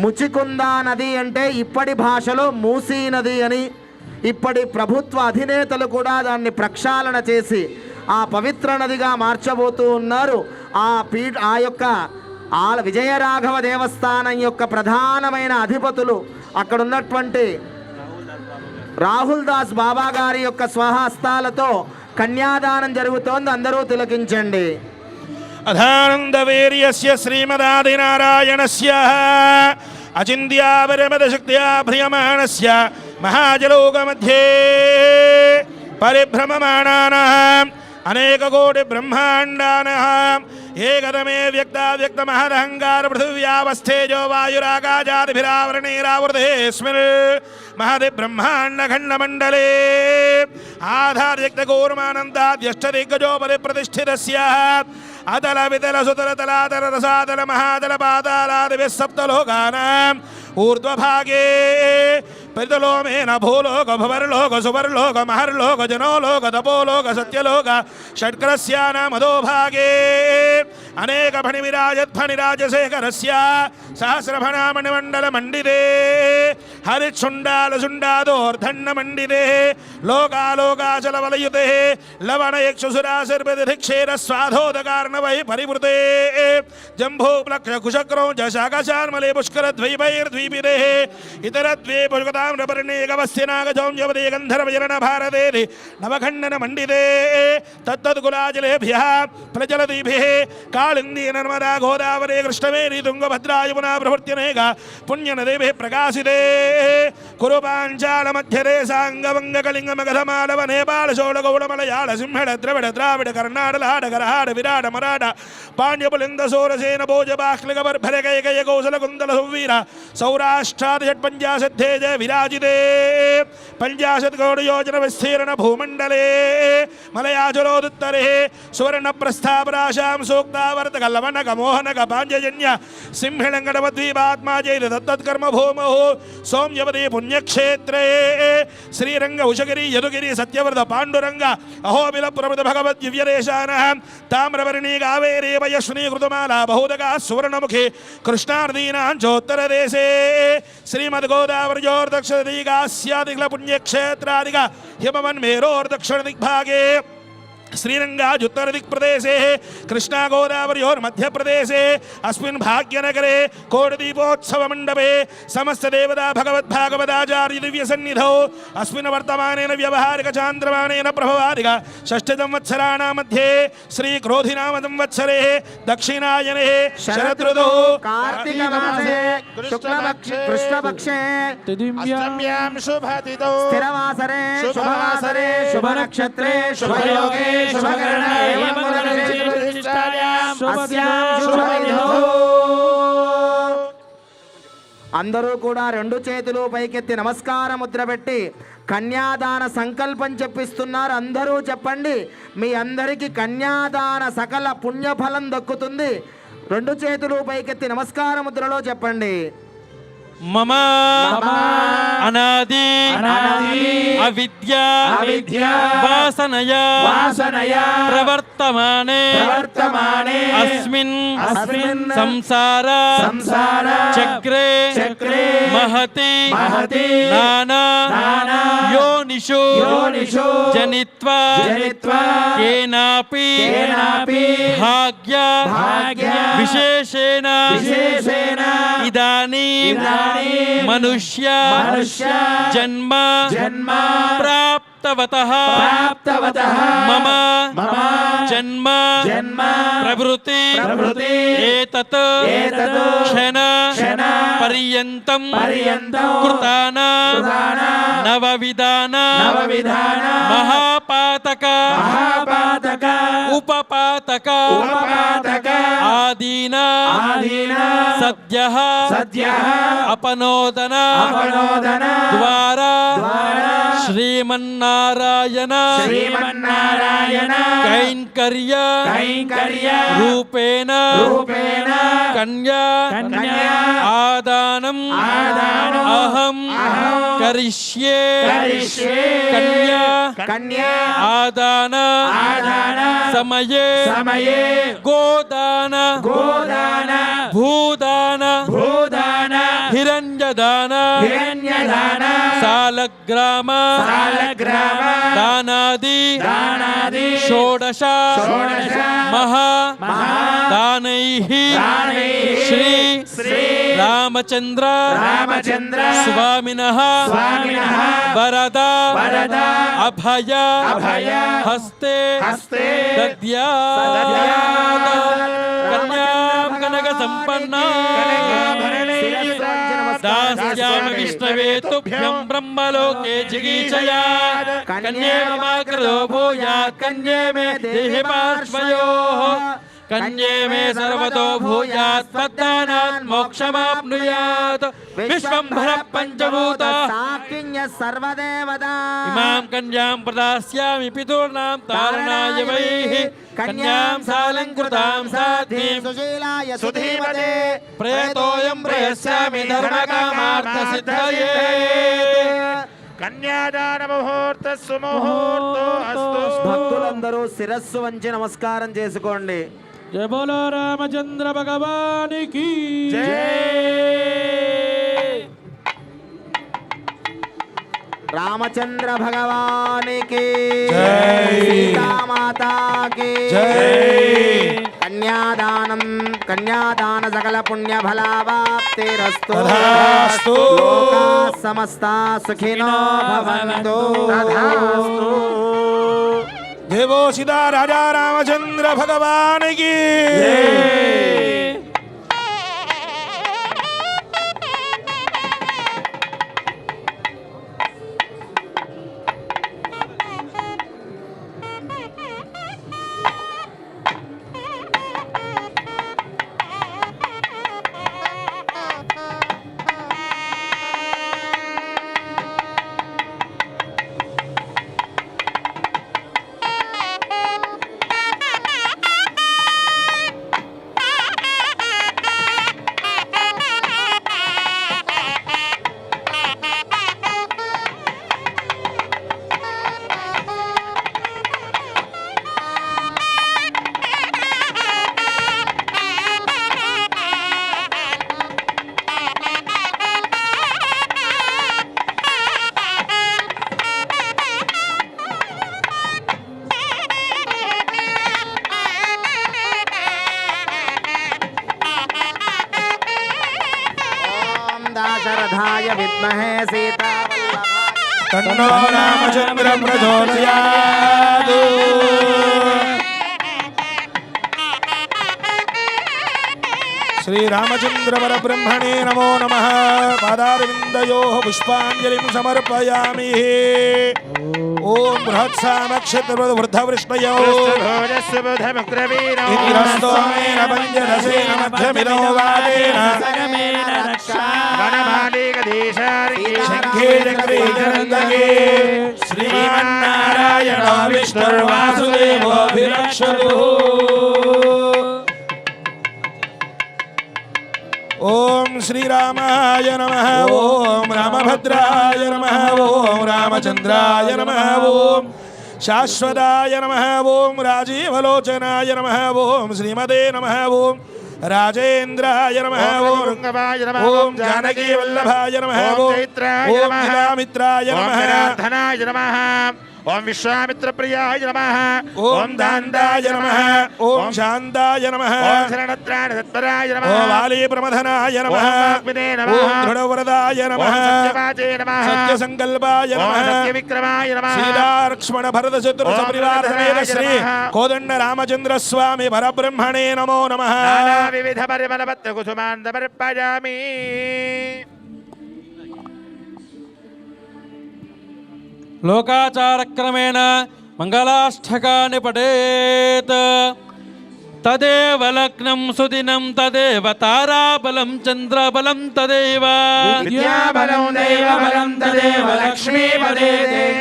ముచికుందా నది అంటే ఇప్పటి భాషలో మూసీ నది అని, ఇప్పటి ప్రభుత్వ అధినేతలు కూడా దాన్ని ప్రక్షాళన చేసి ఆ పవిత్ర నదిగా మార్చబోతూ ఉన్నారు. ఆ యొక్క విజయరాఘవ దేవస్థానం యొక్క ప్రధానమైన అధిపతులు అక్కడ ఉన్నటువంటి రాహుల్ దాస్ బాబా గారి యొక్క స్వహస్తాలతో కన్యాదానం జరుగుతోంది. అందరూ తిలకించండి.
అధానందవీర్యస్య శ్రీమదాదినారాయణస్య अचिन्त्यापरमदशक्त्या भ्रियमाणस्य महाजलोकमध्ये परिभ्रममाणानाम् अनेककोटिब्रह्माण्डानाम् एकदमे व्यक्ताव्यक्तमहदहङ्कार पृथिव्यावस्थेजो वायुराकाशादिभिरावरणैरावृतेऽस्मिन् महदि ब्रह्माण्डखण्डमण्डले आधार्यक्तगौर्मानन्दाद्यष्टदिग्गजोपरि प्रतिष्ठितस्य अतल वितल सुतल तलातल रसातल महातल पातालादिभिः सप्तलोकानाम् ऊर्ध्वभागे परितलोमेन भूलोक भुवर्लोक सुवर्लोक महर्लोक जनोलोक तपोलोक सत्यलोक षट्करस्यानाम् अधोभागे अनेकफणिविराजध्वनिराजशेखरस्य सहस्रफणामणिमण्डलमण्डिते हरिच्छुण्डालशुण्डादोर्धण्डमण्डिते लोकालोकाचलवलयुते लवणयक्षुसुराशिर्पतिधिक्षेरस्वाधोदकार्णवैः परिवृते जम्भूप्लक्षकुशक्रौञ्चशाकशान्मले पुष्करद्वैपैर्द्वीपिते इतरद्वे पुष्कताम्रपर्णेकवस्यनागजौञ्जवदे गन्धर्वजननभारतेति नवखण्डनमण्डिते तत्तद्कुलाजलेभ्यः प्रचलतिभिः कालिन्दी नर्मदा गोदावरी कृष्णवेणी तुङ्गभद्रा यमुना प्रभृत्यनेक पुण्यनदीभिः प्रकाशिते कुरुपाञ्चालमध्यरे साङ्गवङ्गकलिङ्गमगधमालव नेपाल शोलगौडमलयाळ सिंहळ द्रविड द्राविड कर्नाड लाड गरहाड विराड मराठ पाण्ड्यपुलिन्द सोरसेन भोजबाह्लिकबर्भरकैकय कौशलकुन्दल सुवीर सौराष्ट्रादिषट्पञ्चाशद्धे जय विराजिते 50 करोड़ योजन विस्तीर्ण भूमण्डले मलयाचलोदुत्तरे सुवर्णप्रस्थापराशां सूक्तावर्तकल्लवनकमोहनक पाञ्जजन्य सिंहणङ्गडमद्वीपात्मा जैत दत्तत्कर्म भूमौ सौम्यवती पुण्यक्षेत्रे श्रीरंग उषगिरि यदुगिरि सत्यव्रत पाण्डुरंग अहोबिल प्रभृत भगवद् दिव्यदेशानः ताम्रवर्णी कावेरी वयश्वनी कृतमाला बहुदका सुवर्णमुखी कृष्णार्दीनां चोत्तरदेशे श्रीमद्गोदावरयोर्दक्षिणदिगास्यादिक्ल पुण्यक्षेत्रादिक हिमवन्मेरोर्दक्षिणदिग्भागे श्रीरंगाजुत्तरदिक्प्रदेशे कृष्णा गोदावरयोर्मध्यप्रदेशे अस्मिन् भाग्यनगरे कोटिदीपोत्सवमण्डपे समस्तदेवता भगवद्भागवताचार्य दिव्यसन्निधौ अस्मिन् वर्तमानेन व्यवहारिकचान्द्रमानेन प्रभवादिक षष्ठसंवत्सराणां मध्ये श्रीक्रोधिनाम संवत्सरे दक्षिणायने शरदृतौ
कार्तिक मासे कृष्णपक्षे
अष्टम्यां शुभतिथौ
स्थिरवासरे शुभवासरे शुभनक्षत्रे शुभयोगे అందరూ కూడా రెండు చేతులు పైకెత్తి నమస్కార ముద్ర పెట్టి కన్యాదాన సంకల్పం చెప్పిస్తున్నారు. అందరూ చెప్పండి, మీ అందరికీ కన్యాదాన సకల పుణ్యఫలం దక్కుతుంది. రెండు చేతులు పైకెత్తి నమస్కార ముద్రలో చెప్పండి.
మమ అనాది అవిద్యా వాసనయా ప్రవర్తమానే అస్మిన్ సంసార చక్రే మహతి నానా యోనిషు జనిత్వా కేనాపి భాగ్య విశేషేణ ఇదానీం మనుష్య జన్మ ప్రాప్తవతః మమ జన్మ ప్రవృత్తి ఏతత్ క్షణ పర్యంతం కృతాన నవవిధాన మహాపాతక ఉపపాతక ఆదీన సద్యః అపనోదన ద్వారా శ్రీమన్నారాయణ కైంకర్య రూపేణ కన్యా ఆదానం అహం కరిష్యే కన్యా ఆదాన సమయే గోదాన భూదాన హిరణ్యదాన సాలగ్రామ దానాది షోడశ మహా దానైః శ్రీ రామచంద్ర స్వామినః వరద అభయ హస్తే దద్యాత్ కన్యాం కనక कलियुग संपन्ना दास्यामि विष्णवे तुभ्यं ब्रह्मलोके जिगीषया कन्ये मम कृतो भूयात् कन्ये मे देहि पार्श्वयोः कन्ये मे सर्वतो भूयात् पद्मानात् मोक्षमाप्नुयात् विश्वम्भर पञ्चभूताः इमां कन्यां प्रदास्यामि पितॄणां तारणाय वैः कन्यां सालङ्कृतां साध्वीं
सुशीलाय सुधीमते
प्रयतोऽयं प्रयस्यामि धर्मकामार्थसिद्धये
కన్యాదాన ముహూర్త సుముహూర్తో అస్తు.
భక్తులందరూ శిరస్సు వంచి నమస్కారం చేసుకోండి.
जय बोलो रामचंद्र भगवान की
రామచంద్ర భగవానికి
జై.
సీతామాతా కి
జై.
కన్యాదాన సకల పుణ్య ఫలావాప్తిరస్తు.
తథాస్తు.
లోకా సమస్తా సుఖినో భవంతు.
తథాస్తు.
देवो सीता राजा रामचंद्र भगवान की
दाशरथाय विद्महे सीतावल्लभाय
तन्नो रामचंद्र प्रचोदयात्. श्री रामचंद्र परब्रह्मणे नमो नमः. पादारविन्दयोः पुष्पाञ्जलिं समर्पयामि. ओम बृहत्सामक्षत्रवृद्धवृष्णयो इन्द्रस्तोमेन पञ्चदशेन मध्यमिदो वादेन शङ्खे चक्रे चरन्दके श्रीमन्नारायणो विष्णुर्वासुदेवोऽभिरक्षतु. ओम श्रीरामाय नमः. ओम रामभद्राय नमः. ओम रामचंद्राय नमः. ओम शाश्वताय नमः. ओम राजीवलोचनाय नमः. ओम श्रीमते नमः. ओम राजेन्द्राय नमः. ओम जानकी वल्लभाय नमः. ओम मित्राय नमः.
ओम विश्वामित्र प्रियाय नमः.
ओम दान्दाय नमः. ओम शान्ताय नमः.
ओम शरणत्राण तत्पराय नमः.
ओम वाली प्रमथनाय नमः.
अग्निने नमः.
ओम दृढवरदाय नमः.
ओम सत्यवाचे नमः.
सत्यसंकल्पाय
ओम
नमः.
सत्यविक्रमाय नमः.
सीता लक्ष्मण भरत शत्रु सपरिवार समेत श्री कोदंड रामचंद्र स्वामी परब्रह्मणे नमो नमः.
नाना विविध परिमल पत्र कुसुमान् समर्पयामि.
लोकाचारक्रमेण मंगलाष्टकानि पठेत् तदेव लग्नं सुदिनं तदेव ताराबलं चन्द्रबलं तदेव
विद्याबलं दैवबलं तदेव लक्ष्मीपदे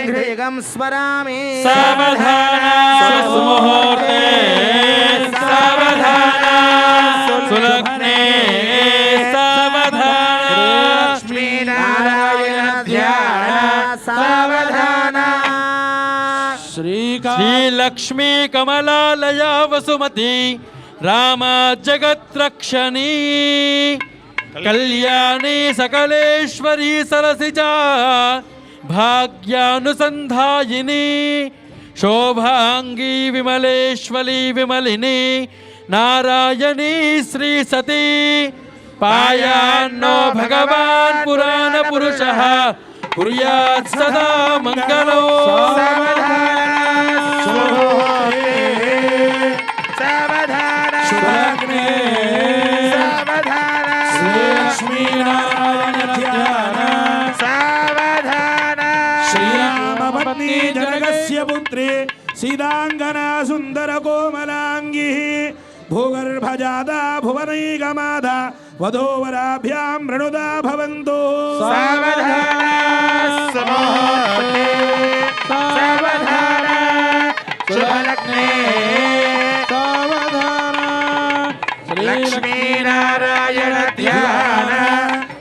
गृहं स्मरामि.
सावधाना सुमुहूर्ते सावधाना सुलग्ने सावधाना
लक्ष्मीनारायण ध्यान सावधान.
श्रीलक्ष्मी कमलालया वसुमती रामा जगत्रक्षणी कल्याणी सकलेश्वरी सरसिजा भाग्यानुसंधायिनी शोभांगी विमलेश्वरी विमलिनी नारायणी श्री सती पायान्नो भगवान् पुराण पुरुषः कुर्यात् सदा मंगलो.
सावधान
पत्नी
जनकस्य पुत्री सीतांगना सुंदर कोमलांगी भूगर्भजादा भुवनैकमादा वधूवराभ्यां मृणुदा भवन्तु
शुभलग्ने लक्ष्मीनारायण ध्यान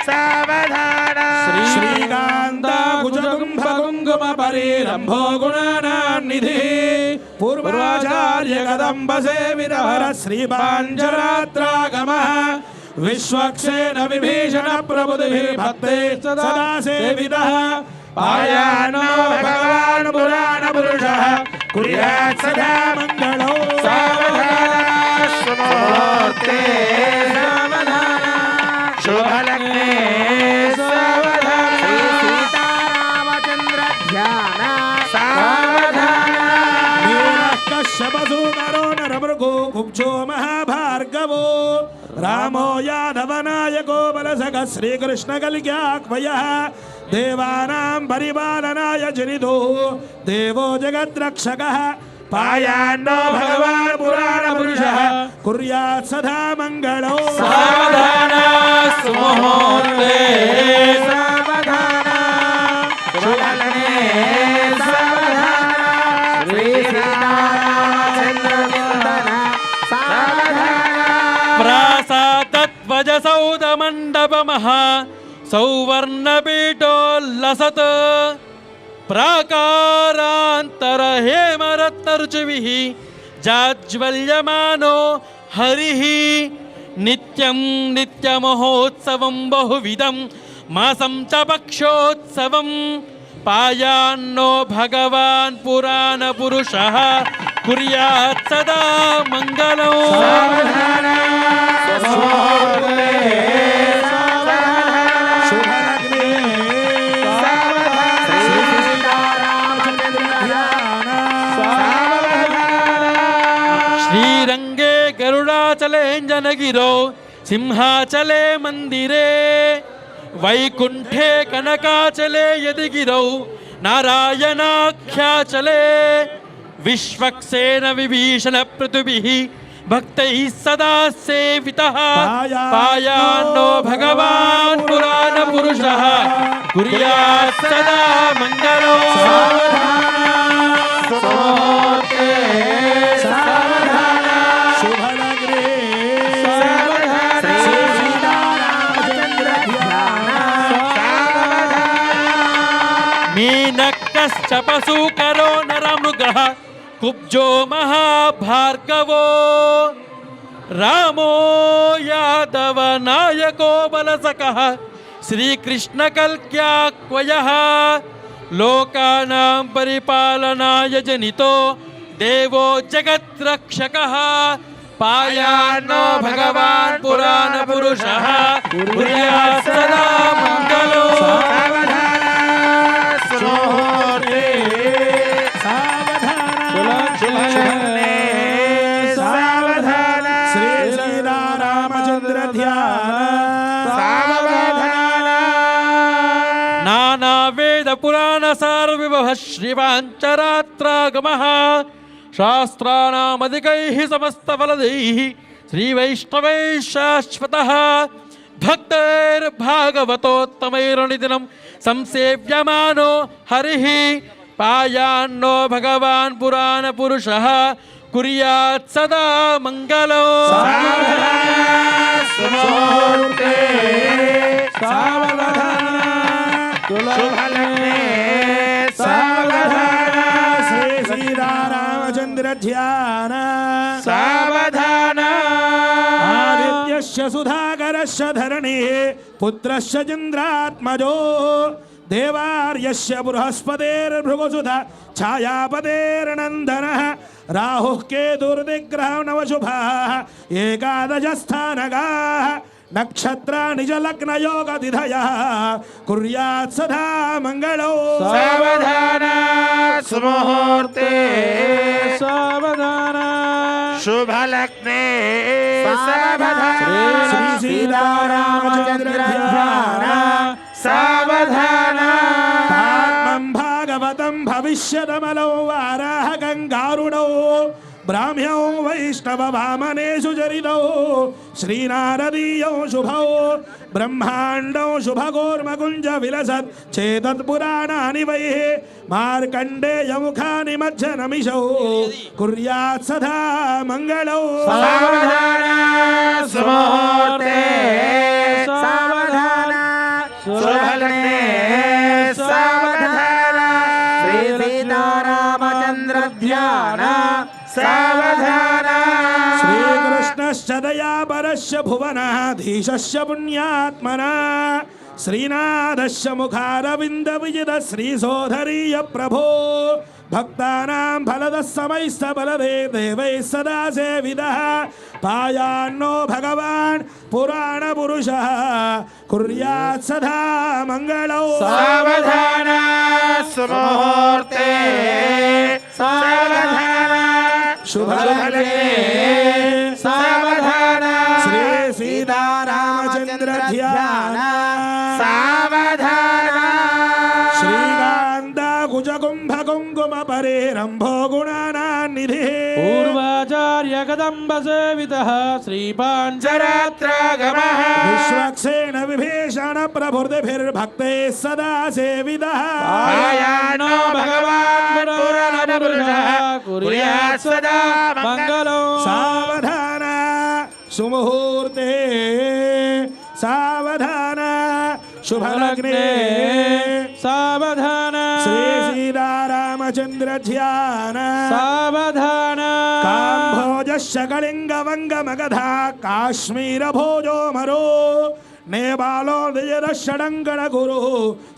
सावधान
श्रीकांता कुजकुंभ कुंकुम परिरंभो गुणानान्निधि पूर्वाचार्य कदंब सेवितवर श्रीपांचरात्रागमः विश्वक्सेन विभीषण प्रबुद्धिर्भक्ते सदा सेवितः पायानो भगवान् पुराण पुरुषः कुर्यात् सदा मंगलो
सावधानस्मुहूर्ते सावधान शुभलग्ने सावधान
सीतारामचंद्र ध्यान
सावधान
कश्यपसूकरो नरमृगो कुब्जो महाभार्गवो रामो यादवनायको बलसखः श्रीकृष्णकल्क्याह्वयः देवानां परिपालनाय जनितो देवो जगद्रक्षकः पायान्नो भगवान् पुराणपुरुषः कुर्यात् सदा मंगलो
सावधान सुमुहूर्ते
सावधान शुभलग्ने सावधान श्रीरामचंद्र वंदन सावधान
प्रासादध्वजसौधमण्डपमः सौवर्णपीठोल्लसत् प्राकारान्तरहेमरत्नरुचिभिः जाज्वल्यमानो हरिः नित्यं नित्यमहोत्सवं बहुविधं मासं च पक्षोत्सवं पायान्नो भगवान् पुराणपुरुषः कुर्यात् सदा मङ्गलो श्रीरंगे गरुडाचलेञ्जनगिरौ सिंहाचले मंदिरे वैकुंठे कनकाचले यदिगिरौ नारायणाख्याचले विश्वक्सेन विभीषण पृथुभिः भक्तैः सदा सेवितः पायान्नो भगवान् पुराणपुरुषः कुर्यात् सदा मंगलो मीनकश्च पशुकरो नरमृगः कुब्जो महाभार्गवो रामो यादव नायको बलसखः श्रीकृष्णकल्क्याह्वयः लोकानां परिपालनाय जनितो देवो जगद्रक्षकः पायान्नो भगवान् पुराणपुरुषः कुर्यात् सदा मंगलो
सावधान श्री सीतारामचंद्र ध्यान
सावधान
नाना वेद पुराण सार विभव श्रीपांचरात्रागमः शास्त्राणामधिकैः समस्तफलदैः श्रीवैष्णवैः शाश्वतः भक्तैर्भागवतोत्तमैरनिदिनं संसेव्यमानो हरिः पायान्नो भगवान् पुराणपुरुषः कुर्यात् सदा मंगलो
सुमुहूर्ते सावधान शुभलग्ने सावधान
श्री सीतारामचंद्र ध्यान
सावधान
आदित्यस्य सुधाकरस्य धरणिः पुत्रस्य चन्द्रात्मजो देवार्यस्य बृहस्पतेर्भृगुसुधा छायापतेर्नन्दनः राहुः केतुर्दिग्रहः नवशुभाः एकादशस्थानगाः नक्षत्राणि च लग्नयोगतिथयः कुर्यात् सदा मंगलो
सावधान सुमुहूर्ते
सावधान
शुभलग्ने सावधान
श्री सीतारामचंद्र ध्यान
सावधान
भागवतं भविष्यदमलो वाराह गंगारुणौ ब्राह्म्यौ वैष्णव वामनेषु चरितौ श्रीनारदीयौ शुभौ ब्रह्मांडौ शुभगोर्मकुंज विलसत् चेतत्पुराणानि वै मार्कण्डेय मुखानि मज्जनमिषौ कुर्यात् सदा मंगलौ
सावधान सुमुहूर्ते सावधान सुलग्ने सावधान श्री सीतारामचंद्र ध्यान सावधान
श्रीकृष्णश्च दयापरस्य भुवनाधीशस्य पुण्यात्मना श्रीनाथस्य मुखारविन्द विजित श्रीसोधरीय प्रभो भक्तानां फलदः समैस्त बलदे देवैः सदा सेवितः पायान्नो भगवान् पुराणपुरुषः कुर्यात् सदा मंगलौ
सावधान सुमुहूर्ते सावधान
शुभलग्ने
सावधान
श्री सीतारामचंद्र ध्यान
सावधान
श्रीकांता कुजकुंभ कुंकुम परेरंभो गुणानान्निधि
पूर्वाचार्य कदम्ब सेवितः श्रीपाञ्चरात्रागमः
विश्वक्सेन विभीषण प्रभुर्दिभिर्भक्तैः सदा सेवितः
आयानो भगवान् पुराणपुरुषः कुर्यात् सदा
मङ्गलो
सावधान सुमुहूर्ते सावधान शुभलग्ने
सावधान
श्री सीतारामचंद्र ध्यान
सावधान
काम्भोजस्य कलिङ्गवङ्गमगधा काश्मीर भोजो मरो नेपालो द्विजदशडङ्गण गुरुः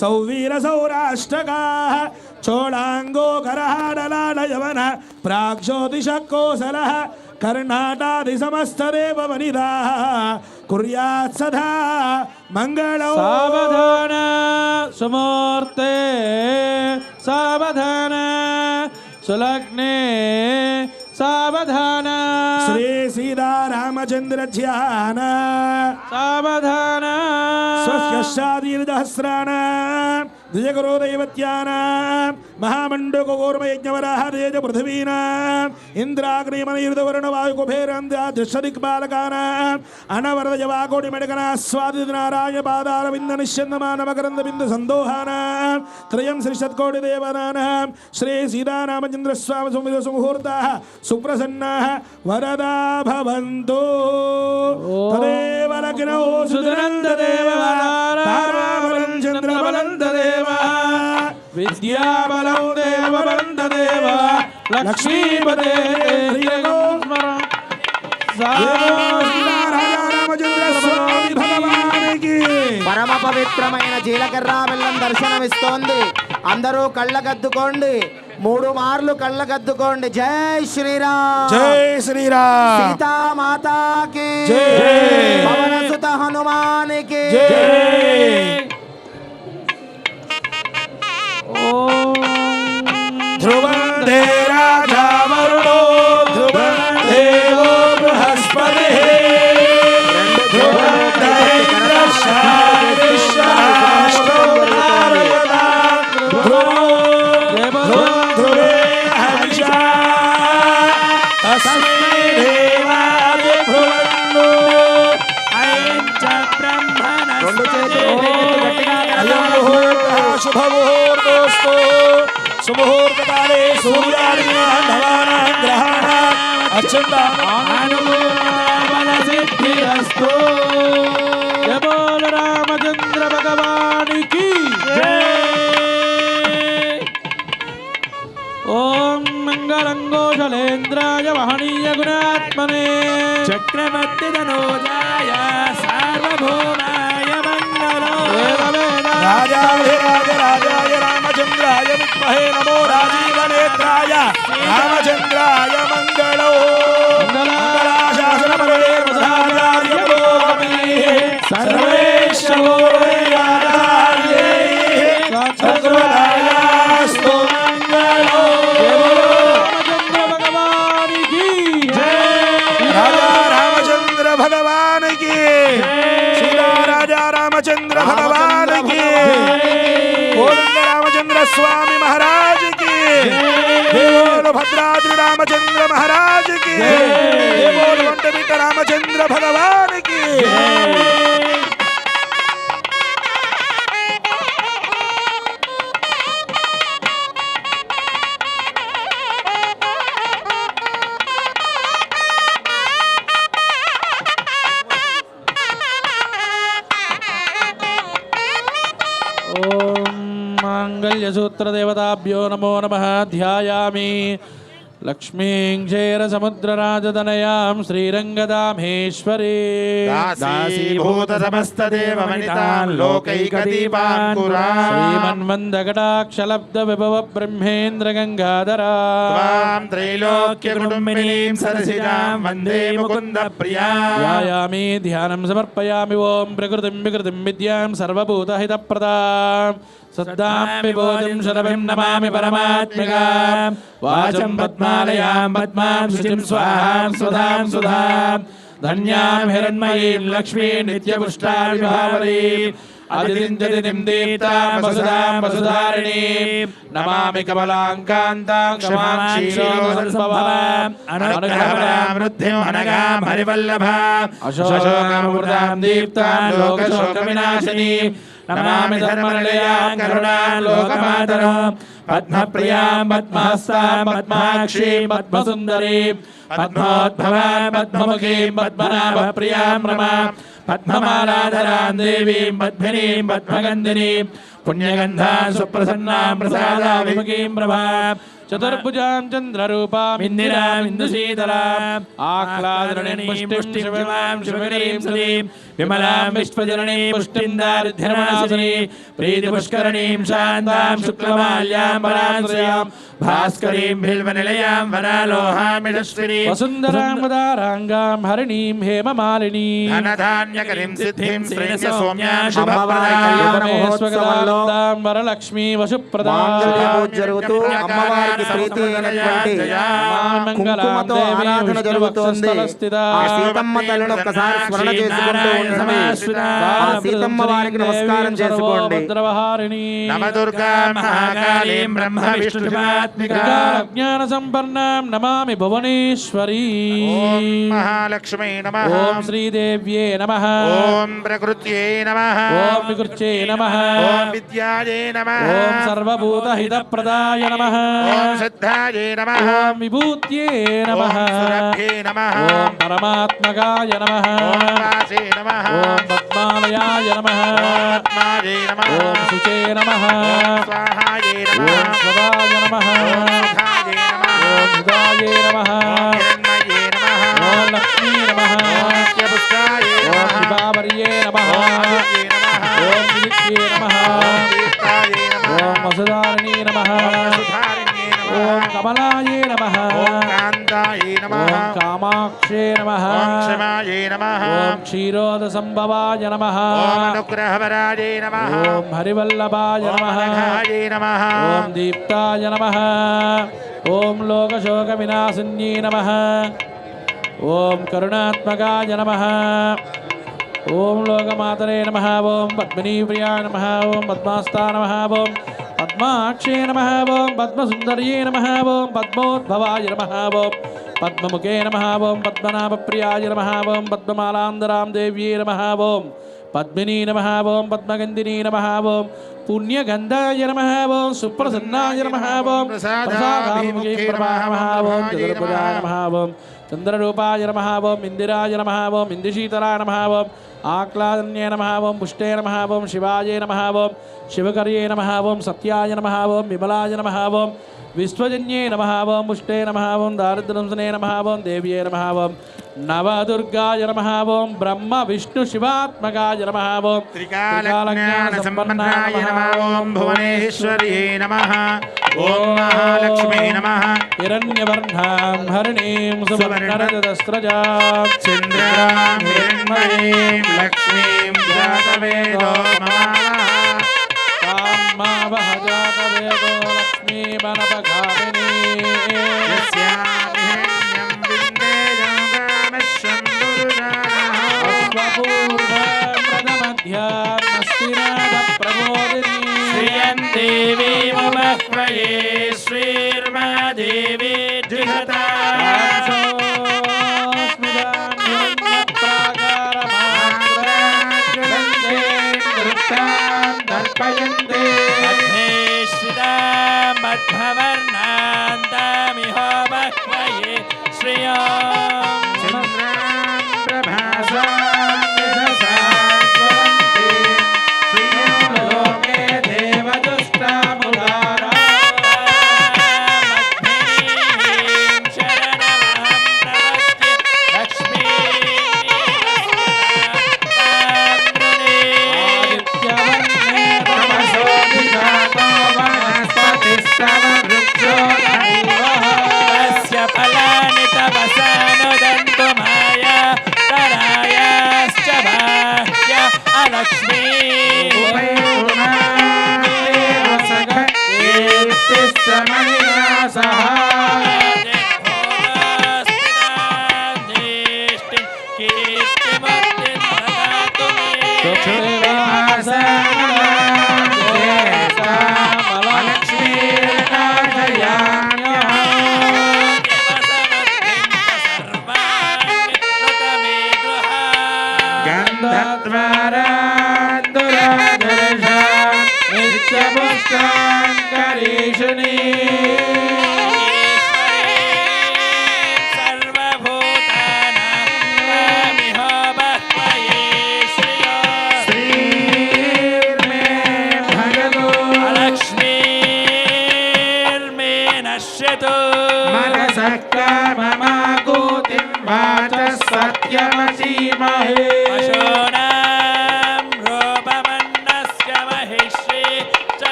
सौवीर सौराष्ट्रकाः चोळाङ्गो करहाडलाडयवन प्राग्ज्योतिषकोसलः कर्णाटादि समस्तदेव वनिताः कुर्यात् सदा मंगलौ
सावधान सुमुहूर्ते सावधान सुलग्ने सावधान
श्री सीतारामचंद्र ध्यान
सावधान
स्वस्यशादीर्दहस्राण द्विजगुरो दैवत्यानां महामण्डको कूर्मयज्ञवराह तेज पृथिवीनाम् इन्द्राग्निमनयुर्धवर्णवायुकुबेरान्द्रादिशदिक्पालकानाम् अनवरदजवाकोटिमणिकणास्वादिनारायणपादारविन्दनिश्चन्दमानमकरन्दबिन्दुसन्दोहानां त्रयं श्रीशत्कोटिदेवतानां श्री सीतारामचन्द्रस्वामी सुमुहूर्ताः सुप्रसन्नाः वरदा भवन्तु तदेव लग्नौ सुदनन्ददेव ताराबलं चन्द्रबलं तदेव
विद्याबलं देवबलं तदेव लक्ष्मीपदे
रामचंद्र स्वामी भगवान की
పరమ పవిత్రమైన జీలకర్ర బెల్లం దర్శనమిస్తోంది. అందరూ కళ్ళకద్దుకోండి, 3 మార్లు కళ్ళకద్దుకోండి. జై శ్రీరామ్,
जय श्री राम
సీతా మాతాకి
జై.
పవన సుత హనుమానికి
जय ध्रुवं राजा वरुणो ध्रुवं देवो बृहस्पतिः ध्रुवं दैन्द्रशास्त्रो नारयता ध्रुवे हविषा तस्मै देवाय ध्रुवन्नो अयं च ब्रह्मणस्पतिः अयं मुहूर्तः शुभमुहूर्तोऽस्तु सुमुहूर्त काले सूर्यादिग्रहाणां ग्रहाणाम्
सिद्धिरस्तु जय बोल रामचंद्र भगवान की जय। ओम मंगलंगोशलेन्द्राय वहनीय गुणात्मने चक्रवर्ती तनोजाय सार्वभौमाय मंगलो
राजाधिराज राजाय रामचंद्राय विद्महे नमो राजीवनेत्राय रामचंद्राय मंगलो मंगलाशासन परे प्रधानार्य सर्वेश्वरो सर्वदायास्तु मंगलो
भगवान की
राजा रामचंद्र भगवान की सीता राजा रामचंद्र भगवान की गोविंद रामचंद्र स्वामी महाराज की జై బోలో భద్రాద్రి రామచంద్ర మహారాజ్ కి జై బోలో వంటబిట్ట రామచంద్ర భగవాన్ కి
मांगल्यसूत्रदेवताभ्यो नमो नमः ध्यायामि लक्ष्मीं क्षीरसमुद्रराजतनयां श्रीरङ्गदामेश्वरी
दासीभूतसमस्तदेवमनितान् लोकैकदीपान् पुरान्
श्रीमन्वन्दकटाक्षलब्धविभवब्रह्मेन्द्रगङ्गाधरा
त्वां त्रैलोक्यकुटुम्बिनीं सरसिजां वन्दे मुकुन्दप्रियां
ध्यायामि ध्यानं समर्पयामि ॐ प्रकृतिं विकृतिं विद्यां सर्वभूतहितप्रदां सद्दां विभूतिं शरभिं नमामि परमात्मिकां वाचं पद्मालयां पद्मां शुचिं स्वाहां स्वधां सुधां धन्यां हिरण्मयीं लक्ष्मीं नित्यपुष्टाविभावरीं अदितिं दीप्तां वसुधां वसुधारिणीं नमामि कमलाङ्कान्तां क्षमाक्षी क्षीरोदसंभवाम्
अनुग्रहपरां वृद्धिं अनगां हरिवल्लभां
अशोकामृतां दीप्तां लोकशोकविनाशिनीं नमामि धर्मनिलयां करुणां लोकमातरं पद्मप्रियां पद्महस्तां पद्माक्षीं पद्मसुन्दरीं पद्मोद्भवां पद्ममुखीं पद्मनाभप्रियां रमां पद्ममालाधरां देवीं पद्मिनीं पद्मगन्धिनीं पुण्यगन्धां सुप्रसन्नां प्रसादाभिमुखीं प्रभां चतुर्भुजां चन्द्ररूपाम् इन्दिराम् इन्दुशीतलाम् आह्लादरणीं पुष्टिं शिवमां शिवगरीं सतीं विमलां विश्वजननीं पुष्टिं दारिद्र्यनाशिनीं प्रीतिपुष्करणीं शान्तां शुक्लमाल्यां वरांश्रियां भास्करीं बिल्वनिलयां वरालोहामिषश्रीं वसुन्धरां वदाराङ्गां हरिणीं हेममालिनीं
धनधान्यकरीं सिद्धिं श्रेयसौम्यां
शुभप्रदां वरलक्ष्मी वसुप्रदां
జరుగుతూ అమ్మవారికి ప్రీతి అయినటువంటి కుంకుమతో ఆరాధన జరుగుతోంది. ఆ సీతమ్మ తల్లిని ఒక్కసారి స్మరణ చేసుకుంటూ ఉండండి. ఆ సీతమ్మ వారికి నమస్కారం చేసుకోండి.
నవదుర్గా మహాకాళీం బ్రహ్మ విష్ణుమాత్మికా
జ్ఞాన సంపన్నాం నమామి భువనేశ్వరీ.
ఓం మహాలక్ష్మీ నమః.
ఓం శ్రీదేవ్యే నమః.
ఓం ప్రకృత్యై నమః.
ఓం వికృత్యై నమః.
ఓం విద్యాయే నమః.
ఓం సర్వభూతహితప్రదాయ నమః.
ఓం సిద్ధాయే నమః.
ఓం విభూత్యే నమః.
ఓం సురభ్యే నమః.
ఓం పరమాత్మకాయ నమః.
ఓం వాసే నమః.
ఓం పద్మాలయాయ నమః.
పద్మాయే నమః.
ఓం శుచే నమః.
ఓం స్వాహాయే నమః.
ఓం సదాయ నమః.
ఓం సుధాయే నమః.
ఓం సుదాయే నమః.
ఓం హిరణ్మయే నమః.
ఓం లక్ష్మీ నమః.
ఓం నిత్యపుష్టాయే
ఓం
నమః.
విభావర్యే నమః.
ఓం ఆదిత్యే నమః.
ఓం విదిత్యే నమః.
ఓం దీప్తాయే నమః.
ఓం వసుధారిణీ నమః.
ఓం సుధారిణ్యే నమః.
ఓం కమలాయే నమః.
ఓం కాంతాయే నమః.
ఓం కామాక్షే నమః.
ఓం క్షమాయే నమః.
ఓం క్షీరోదసంభవాయ నమః.
ఓం అనుగ్రహవరాయే నమః.
ఓం హరివల్లభాయ
ఓం
నమః.
అనఘాయే నమః.
ఓం దీప్తాయ నమః. ఓం లోకశోకవినాశిన్యే నమః. ఓం కరుణాత్మకాయ నమః. ఓం లోకమాతరే నమః. ఓం పద్మినీప్రియాయ నమః. ఓం పద్మాస్తా నమః. ఓం పద్మాక్షే నమః. ఓం పద్మసుందర్యే నమః. ఓం పద్మోద్భవాయ నమః. ఓం పద్మముఖే నమః. ఓం పద్మనాభప్రియాయ నమః. ఓం పద్మమాలాంధరాం దేవ్యే నమః. ఓం పద్మినీ నమః. ఓం పద్మగంధినీ నమః. ఓం పుణ్యగంధాయ నమః. ఓం సుప్రసన్నాయ నమః. ఓం ప్రసాదాభిముఖే నమః. ఓం చతుర్భుజాయ నమః. ఓం చంద్రరూపాయ నమః. ఓం ఇందిరాయ నమః. ఓం ఇందుశీతలాయ నమః. ఓం ఆక్లాదన్యే నమః. ఓం పుష్టే నమః. ఓం శివాయ నమః. ఓం శివకర్యే నమః. ఓం సత్యాయ నమః. ఓం విమలాయ నమః. ఓం విశ్వజన్యే నమః. ఓం పుష్టే నమః. ఓం దారిద్ర్యంసనే నమః. ఓం దేవ్యే నమః. ఓం నవదుర్గాయ నమః. ఓం బ్రహ్మ విష్ణు శివాత్మకాయ నమః. ఓం
త్రికాలజ్ఞాన సంపన్నాయ నమః. ఓం భువనేశ్వర్యే నమః. ఓం మహాలక్ష్మీ నమః.
హిరణ్యవర్ణాం హరిణీం సువర్ణరజతస్రజాం
చంద్రాం హిరణ్మయీం లక్ష్మీం జాతవేదో మమావహ.
కామావహ జాతవేదో లక్ష్మీమనపగామినీ
యస్యాం హిరణ్యం విందేయం కామశ్వం దుర్జానః.
అశ్వపూర్వం రథమధ్యాం ప్రబోధినీ
శ్రియం దేవీ మమ ప్రయే శ్రీ देवी जिषता मध्वर्णान्तमिहोपह्वये श्रियम्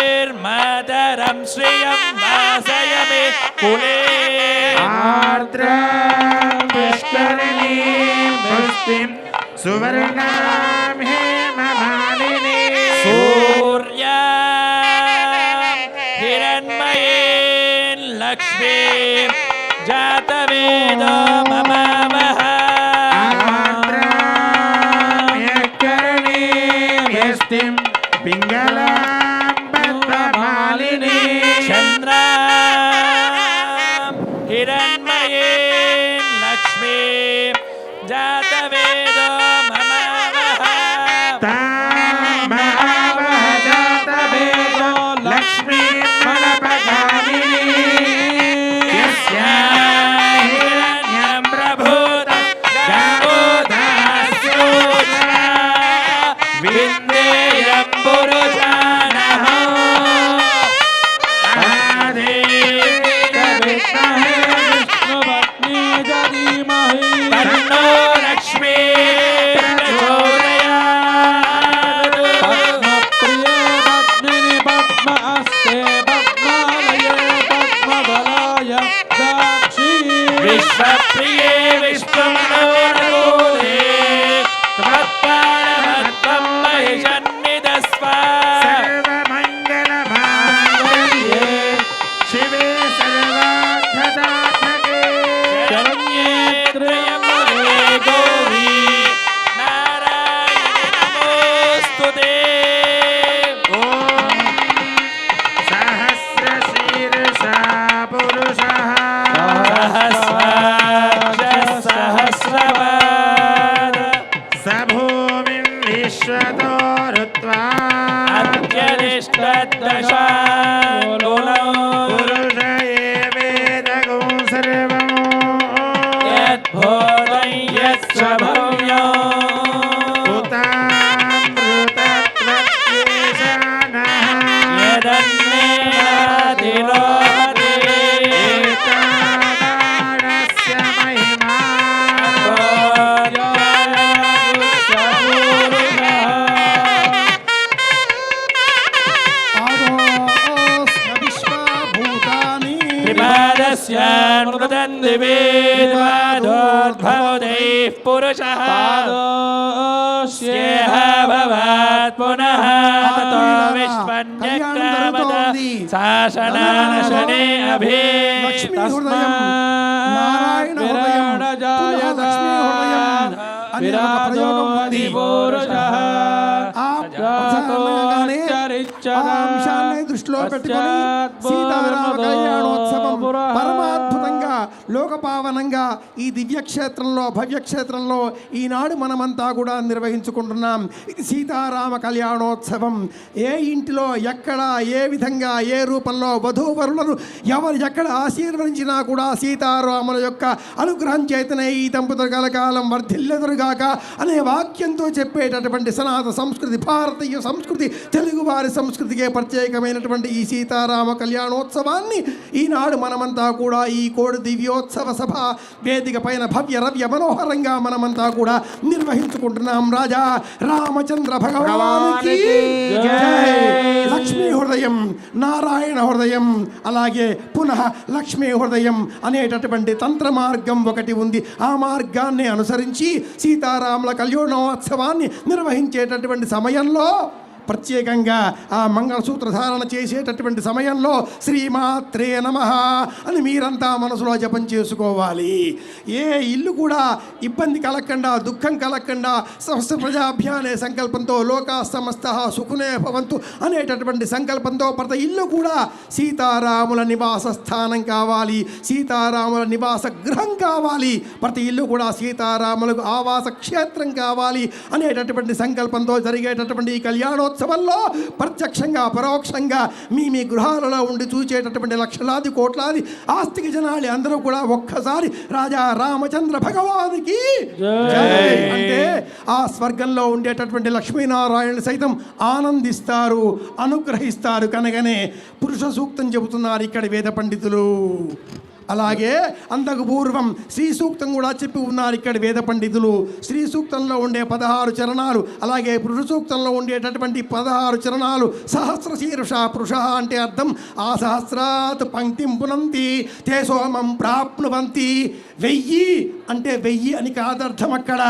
देवीर्मातरं श्रियं वासय मे कुले आर्द्रां पुष्करिणीं पुष्टिं सुवर्णां हेममालिनीं सूर्यां हिरण्मयीं लक्ष्मीं जातवेदो ममावह पिंगलां पद्ममालिनी चंद्रां हिरण्मयीं लक्ष्मीं जातवेदो ममावह तामहावह जातवेदो लक्ष्मीं मनपगामिनी यस्यां हिरण्यं प्रभूतं गावोदास्योषा विन्देयं पुरुषाणः तन्नो लक्ष्मी प्रचोदयात्
पद्मप्रिये पद्मिनि पद्म अस्ते पद्मालये पद्मदलाय दाक्षी
विश्वप्रिये विश्वमनोरगोले त्वत्पादपद्मं महिषन्निधस्व सर्वमङ्गलमाङ्गल्ये शिवे सर्वार्थसाधके शरण्ये त्र्यम्बके गौरी नारायणि नमोऽस्तुते ॐ सहस्रशीर्षा पुरुषः सहस्राक्षसहस्रपाद स भूमिं विश्वतो ऋत्वा अत्यनिष्टद्दशानुलो पुरुष एवेदगो सर्वमो यद्भूतं यत्स्वभव्यो उतामृतत्वत्येषानः यदन्नेनाधिरोहते एतावानस्य महिमा त्रिपादस्यान्मृतं दिवे द्वादोद्भवदैः पुरुषः
पादोऽस्येह
भवात् पुनः ततो विश्वन्यक्रामद शासनानशने अभि
లక్ష్మీ హృదయం నారాయణ హృదయం పునః లక్ష్మీ హృదయం అనే ఒక ప్రయోగం ఉంది. ఆ ప్రధానంగానే ఆ అంశాన్ని దృష్టిలో పెట్టుకొని సీతారామ కళ్యాణోత్సవం పరమాద్భుతంగా లోకపావనంగా ఈ దివ్యక్షేత్రంలో భవ్యక్షేత్రంలో ఈనాడు మనమంతా కూడా నిర్వహించుకుంటున్నాం. ఇది సీతారామ కళ్యాణోత్సవం. ఏ ఇంటిలో ఎక్కడ ఏ విధంగా ఏ రూపంలో వధూవరులను ఎవరు ఎక్కడ ఆశీర్వదించినా కూడా సీతారాముల యొక్క అనుగ్రహం చేతనే ఈ దంపతుల కలకాలం వర్ధిల్లెదరుగాక అనే వాక్యంతో చెప్పేటటువంటి సనాతన సంస్కృతి, భారతీయ సంస్కృతి, తెలుగువారి సంస్కృతికే ప్రత్యేకమైనటువంటి ఈ సీతారామ కళ్యాణోత్సవాన్ని ఈనాడు మనమంతా కూడా ఈ కోడి దివ్యోత్సవ సభ వేదిక పైన భవ్య రవ్య మనోహరంగా మనమంతా కూడా నిర్వహించుకుంటున్నాం. రాజా రామచంద్ర భగవానికి జై. లక్ష్మీ హృదయం నారాయణ హృదయం అలాగే పునః లక్ష్మీ హృదయం అనేటటువంటి తంత్ర మార్గం ఒకటి ఉంది. ఆ మార్గాన్ని అనుసరించి సీతారాముల కళ్యాణోత్సవాన్ని నిర్వహించేటటువంటి సమయంలో ప్రత్యేకంగా ఆ మంగళసూత్ర ధారణ చేసేటటువంటి సమయంలో శ్రీమాత్రే నమః అని మీరంతా మనసులో జపం చేసుకోవాలి. ఏ ఇల్లు కూడా ఇబ్బంది కలగకుండా దుఃఖం కలగకుండా సమస్త ప్రజాభ్య అనే సంకల్పంతో లోకా సమస్త సుఖునే భవంతు అనేటటువంటి సంకల్పంతో ప్రతి ఇల్లు కూడా సీతారాముల నివాస స్థానం కావాలి, సీతారాముల నివాస గృహం కావాలి, ప్రతి ఇల్లు కూడా సీతారాములకు ఆవాస క్షేత్రం కావాలి అనేటటువంటి సంకల్పంతో జరిగేటటువంటి ఈ కళ్యాణోత్సవంలో ప్రత్యక్షంగా పరోక్షంగా మీ గృహాలలో ఉండి చూచేటటువంటి లక్షలాది కోట్లాది ఆస్తిక జనాలు అందరూ కూడా ఒక్కసారి రాజా రామచంద్ర భగవానికి జై అంటే ఆ స్వర్గంలో ఉండేటటువంటి లక్ష్మీనారాయణ సైతం ఆనందిస్తారు, అనుగ్రహిస్తారు కనుకనే పురుష సూక్తం చెబుతున్నారు ఇక్కడ వేద పండితులు. అలాగే అంతకు పూర్వం శ్రీ సూక్తం కూడా చెప్పి ఉన్నారు ఇక్కడ వేద పండితులు. శ్రీ సూక్తంలో ఉండే 16 చరణాలు అలాగే పురుష సూక్తంలో ఉండేటటువంటి 16 చరణాలు సహస్ర శీర్ష పురుష అంటే అర్థం ఆ సహస్రాత్ పంక్తిం పునంతి తే సోమం ప్రాప్నువంతి. 1000 అంటే 1000 అని కాదర్థం. అక్కడ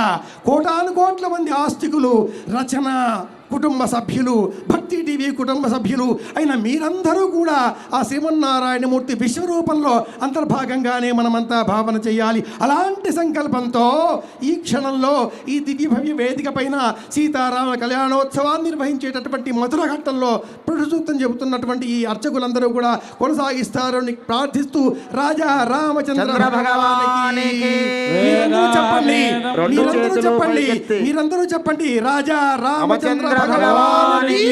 కోటాను కోట్ల మంది ఆస్తికులు, రచన కుటుంబ సభ్యులు, భక్తి టీవీ కుటుంబ సభ్యులు అయిన మీరందరూ కూడా ఆ శ్రీమన్నారాయణమూర్తి విశ్వరూపంలో అంతర్భాగంగానే మనమంతా భావన చేయాలి. అలాంటి సంకల్పంతో ఈ క్షణంలో ఈ దివ్య భవ్య వేదిక పైన సీతారామ కళ్యాణోత్సవాన్ని నిర్వహించేటటువంటి మధుర ఘట్టంలో పురుషసూక్తం చెబుతున్నటువంటి ఈ అర్చకులందరూ కూడా కొనసాగిస్తారని ప్రార్థిస్తూ రాజా రామచంద్ర భగవానికి చెప్పండి, మీరందరూ చెప్పండి రాజా రామచంద్ర భగవానికి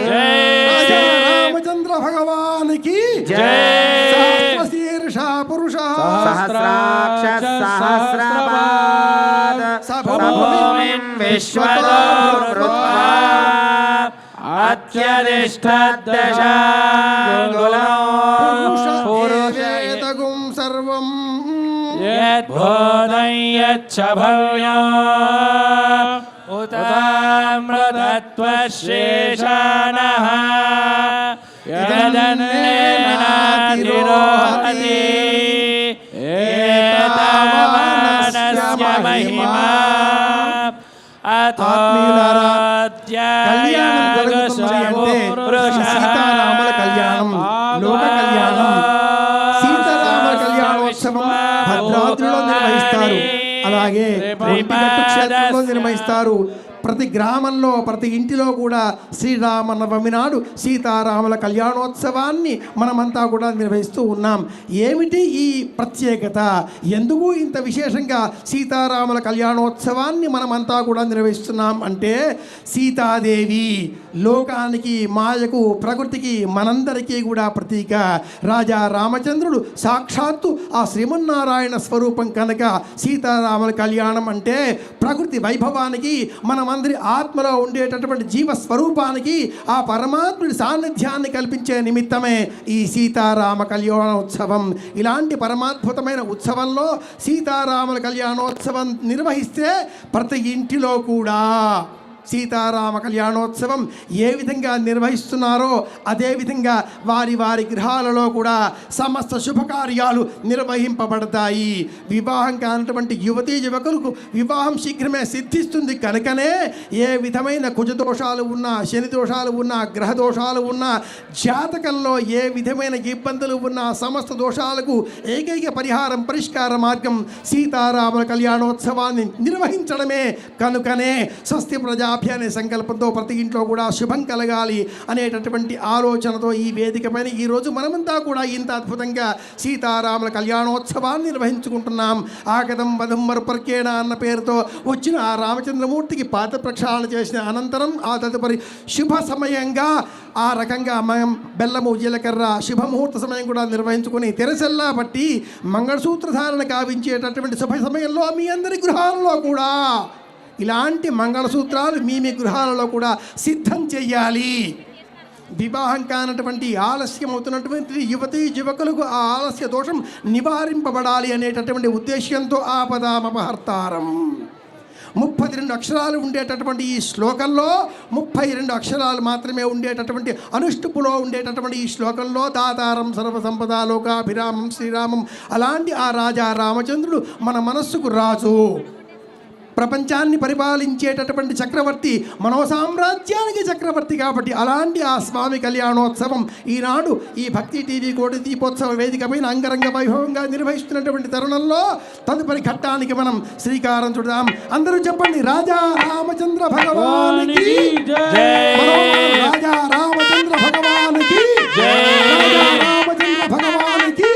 జై, రామచంద్ర భగవానికి జై. సహస్రశీర్ష పురుష
సహస్రాక్ష సహస్రపాద సభూమిం విశ్వతో కృత్వా
పురుషేతగుం సర్వం
యద్బోధం యచ్చ భవ్యం ఉతామృతత్వశేషానః యదన్నేనాతిరోహతి ఏతావానస్య మహిమా
కళ్యాణం జరుగుతుంది అంటే సీతారాముల కళ్యాణం, లోక కళ్యాణం. సీతారాముల కళ్యాణోత్సవం భద్రాద్రిలో నిర్వహిస్తారు, అలాగే ఒంటిగట్టు క్షేత్రంలో నిర్వహిస్తారు. ప్రతి గ్రామంలో ప్రతి ఇంటిలో కూడా శ్రీరామనవమి నాడు సీతారాముల కళ్యాణోత్సవాన్ని మనమంతా కూడా నిర్వహిస్తూ ఉన్నాం. ఏమిటి ఈ ప్రత్యేకత, ఎందుకు ఇంత విశేషంగా సీతారాముల కళ్యాణోత్సవాన్ని మనమంతా కూడా నిర్వహిస్తున్నాం అంటే సీతాదేవి లోకానికి మాయకు ప్రకృతికి మనందరికీ కూడా ప్రతీక. రాజా రామచంద్రుడు సాక్షాత్తు ఆ శ్రీమన్నారాయణ స్వరూపం కనుక సీతారాముల కళ్యాణం అంటే ప్రకృతి వైభవానికి మనమందరి ఆత్మలో ఉండేటటువంటి జీవ స్వరూపానికి ఆ పరమాత్ముడి సాన్నిధ్యాన్ని కల్పించే నిమిత్తమే ఈ సీతారామ కళ్యాణోత్సవం. ఇలాంటి పరమాద్భుతమైన ఉత్సవంలో సీతారాముల కళ్యాణోత్సవం నిర్వహిస్తే ప్రతి ఇంటిలో కూడా సీతారామ కళ్యాణోత్సవం ఏ విధంగా నిర్వహిస్తున్నారో అదేవిధంగా వారి వారి గృహాలలో కూడా సమస్త శుభకార్యాలు నిర్వహింపబడతాయి. వివాహం కానటువంటి యువతీ యువకులకు వివాహం శీఘ్రమే సిద్ధిస్తుంది కనుకనే ఏ విధమైన కుజదోషాలు ఉన్నా, శని దోషాలు ఉన్నా, గ్రహ దోషాలు ఉన్నా, జాతకంలో ఏ విధమైన ఇబ్బందులు ఉన్నా సమస్త దోషాలకు ఏకైక పరిహారం, పరిష్కార మార్గం సీతారాముల కళ్యాణోత్సవాన్ని నిర్వహించడమే కనుకనే స్వస్తి ప్రజాభ్య అనే సంకల్పంతో ప్రతి ఇంట్లో కూడా శుభం కలగాలి అనేటటువంటి ఆలోచనతో ఈ వేదిక పైన ఈరోజు మనమంతా కూడా ఇంత అద్భుతంగా సీతారాముల కళ్యాణోత్సవాన్ని నిర్వహించుకుంటున్నాం. ఆగతం వధం మరుపర్కేణ అన్న పేరుతో వచ్చిన ఆ రామచంద్రమూర్తికి పాద ప్రక్షాళన చేసిన అనంతరం ఆ తదుపరి శుభ సమయంగా ఆ రకంగా మనం బెల్లము, జీలకర్ర శుభముహూర్త సమయం కూడా నిర్వహించుకొని తెరసెల్లా బట్టి మంగళసూత్రధారణ కావించేటటువంటి శుభ సమయంలో మీ అందరి గృహాలలో కూడా ఇలాంటి మంగళసూత్రాలు మీ గృహాలలో కూడా సిద్ధం చెయ్యాలి. వివాహం కానటువంటి ఆలస్యం అవుతున్నటువంటి యువతీ యువకులకు ఆ ఆలస్య దోషం నివారింపబడాలి అనేటటువంటి ఉద్దేశ్యంతో ఆపదామపహర్తారం 32 అక్షరాలు ఉండేటటువంటి ఈ శ్లోకంలో 32 అక్షరాలు మాత్రమే ఉండేటటువంటి అనుష్టుపులో ఉండేటటువంటి ఈ శ్లోకంలో దాతారం సర్వసంపద లోకాభిరామం శ్రీరామం అలాంటి ఆ రాజా రామచంద్రుడు మన మనస్సుకు రాజు, ప్రపంచాన్ని పరిపాలించేటటువంటి చక్రవర్తి, మనో సామ్రాజ్యానికి చక్రవర్తి కాబట్టి అలాంటి ఆ స్వామి కళ్యాణోత్సవం ఈనాడు ఈ భక్తి టీవీ కోటి దీపోత్సవ వేదిక పైన అంగరంగ వైభవంగా నిర్వహిస్తున్నటువంటి తరుణంలో తదుపరి ఘట్టానికి మనం శ్రీకారం చుడదాం. అందరూ చెప్పండి, రాజా రామచంద్ర భగవానికి రాజా రామచంద్ర భగవానికి రాజా రామచంద్ర భగవానికి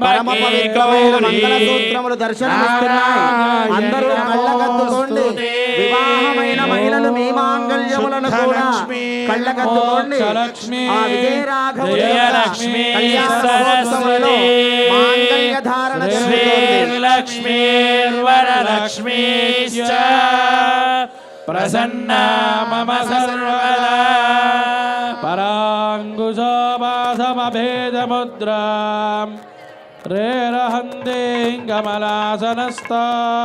పరమ పవిత్రమైన మంగళసూత్రములు దర్శనమిస్తున్నాయి. అందరూ కళ్ళకద్దుకోండి. వివాహమైన మహిళలు మీ మాంగళ్యములను కూడా కళ్ళకద్దుకోండి. ఆ విజయరాఘవుడి కళ్యాణ మహోత్సవంలో మాంగళ్య ధారణ
లక్ష్మీర్వరలక్ష్మీశ్చ ప్రసన్నా మమ సర్వదా పరాంగుశోభాసమభేదముద్రాం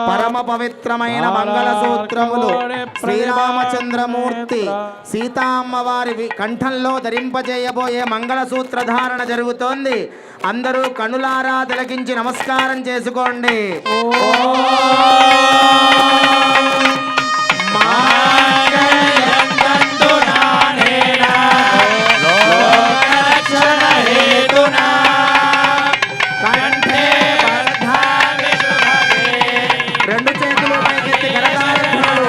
పరమ పవిత్రమైన మంగళసూత్రములు శ్రీరామచంద్రమూర్తి సీతామ్మవారి కంఠంలో ధరింపజేయబోయే మంగళసూత్ర ధారణ జరుగుతోంది. అందరూ కనులారా తిలకించి నమస్కారం చేసుకోండి. రెండు చేతులు పైకెత్తి కరతాళధ్వనులు.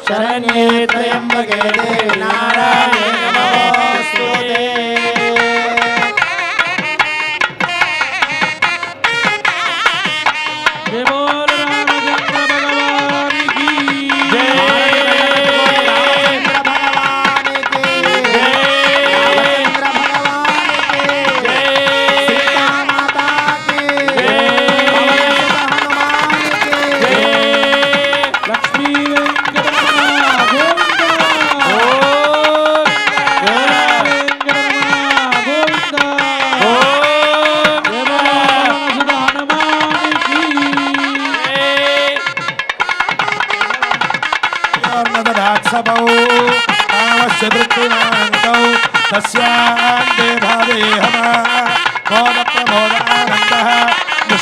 शरण्ये त्र्यंबके देवी नारायणे नमोस्तुते।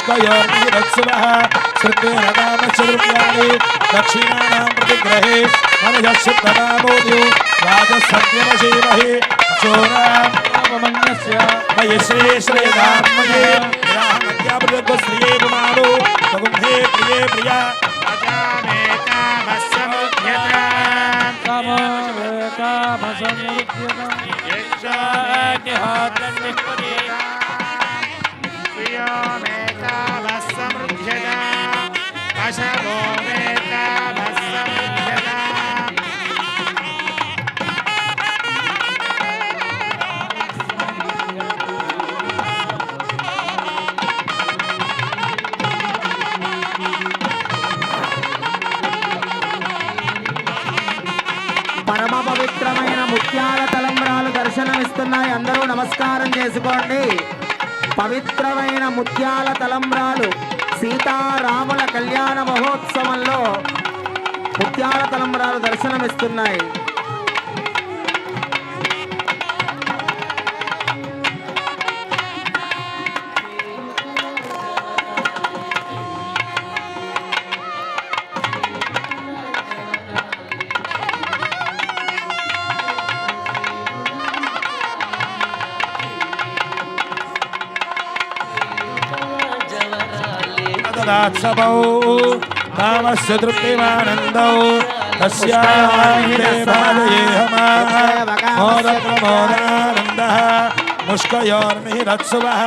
मुष्कयोर्निरत्सुवः श्रुतेन कामश्चतुर्भ्यानि दक्षिणानां प्रतिग्रहे मनजश्चित्तकामोद्यो राजसत्यमशीमहि अचोराम् मयि श्री श्रीरामये रामज्ञापृगश्रिये पुमानो सगुंहे प्रिये प्रिया
अजामे कामसमुद्यताम् प्रियो मे कामसमुद्यताम् पशवो मे कामसमुद्यताम्
పరమ పవిత్రమైన ముత్యాల తలంబ్రాలు దర్శనమిస్తున్నాయి. అందరూ నమస్కారం చేసుకోండి. పవిత్రమైన ముత్యాల తలంబ్రాలు సీతారాముల కళ్యాణ మహోత్సవంలో ముత్యాల తలంబ్రాలు దర్శనమిస్తున్నాయి.
तदात्सवौ कामस्य तृप्तिमानन्दौ तस्याहिरे मोदप्रमोदानन्दः मुष्कयोर्निरत्सुवः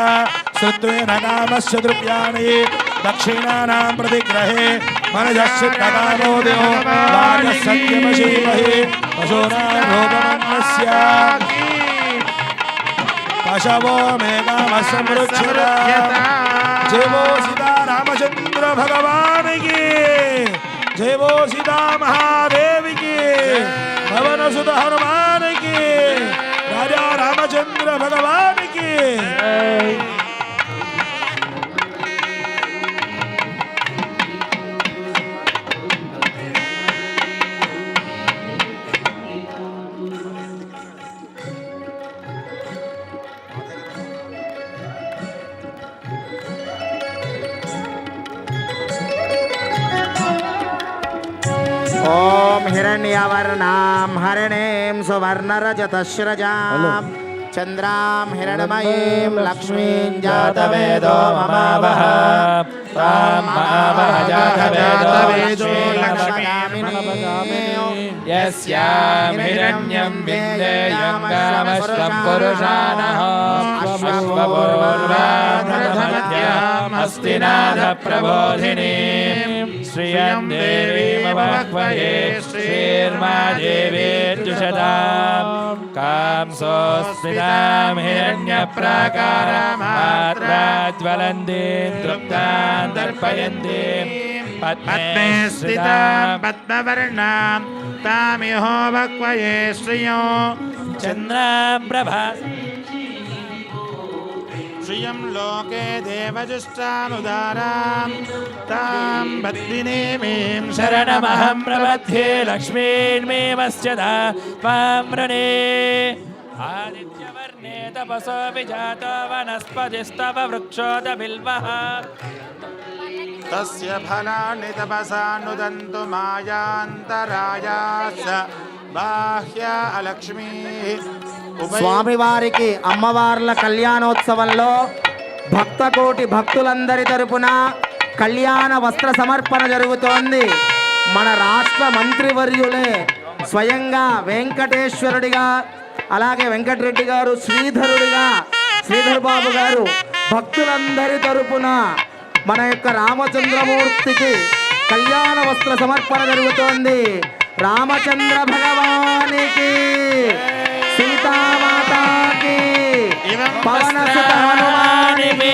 श्रुत्वेन कामस्य तृप्याणि दक्षिणानां प्रतिग्रहे मनजश्चित्तकामोदयो राजसत्यमशीमहि पशूनां पशवो मे कामसमृच्छता जय वो सीता रामचंद्र भगवान की जय वो सीता महादेव की पवन सुत हनुमान की राजा रामचंद्र भगवान की
ఓం హిరణ్యవర్ణాం హరిణీం సువర్ణరజతశ్రజాం చంద్రాం హిరణమయీం లక్ష్మీం జాతవేదో మమావహ తాం మహావహ జాతవేదో లక్ష్మీం
यस्यां हिरण्यं विन्देयं कामश्वं पुरुषाणः अश्वपूर्वामृतमध्याम् हस्तिनाथप्रबोधिनीं श्रियं देवीमवह्वये श्रीर्मा देवीर्जुषतां कांसोऽस्मितां हिरण्यप्राकारमात्राज्वलन्तीं तृप्तां दर्पयन्तीं
पद्मे स्थितां पद्मवर्णां तामिहो वक्वये श्रियो
चन्द्राप्रभा
श्रियं लोके देवजुष्टानुदारां तां बद्धिनीमीं
शरणमहं प्रपद्ये लक्ष्मीर्मेवस्यदा त्वां वृणे आदित्यवर्णे तपसो विजातो वनस्पतिस्तव वृक्षोदबिल्वः
तस्य फलानि तपसा नुदन्तु मायान्तरायास बाह्य अलक्ष्मीः
స్వామివారికి అమ్మవార్ల కళ్యాణోత్సవంలో భక్తకోటి భక్తులందరి తరపున కళ్యాణ వస్త్ర సమర్పణ జరుగుతోంది. మన రాష్ట్ర మంత్రివర్యులే స్వయంగా వెంకటేశ్వరుడిగా, అలాగే వెంకటరెడ్డి గారు శ్రీధరుడిగా, శ్రీధర్ బాబు గారు భక్తులందరి తరపున మన యొక్క రామచంద్రమూర్తికి కళ్యాణ వస్త్ర సమర్పణ జరుగుతోంది. రామచంద్ర భగవానికి, సీతామాతాకి, పవన సుత హనుమానికి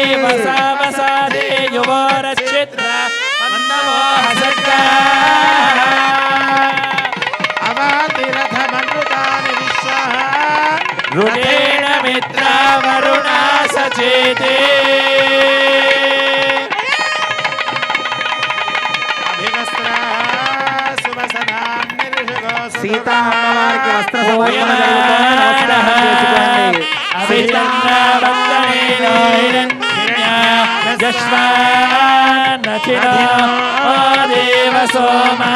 अवातिरथमनृतानि विश्वः
ऋणेन मित्रा वरुणा सचेते
సీతా అమ్మవారికి వస్త్ర సమర్పణ జరుగుతోంది. నమస్కారం చేసుకోండి.
यश्वानथिनो देव सोमा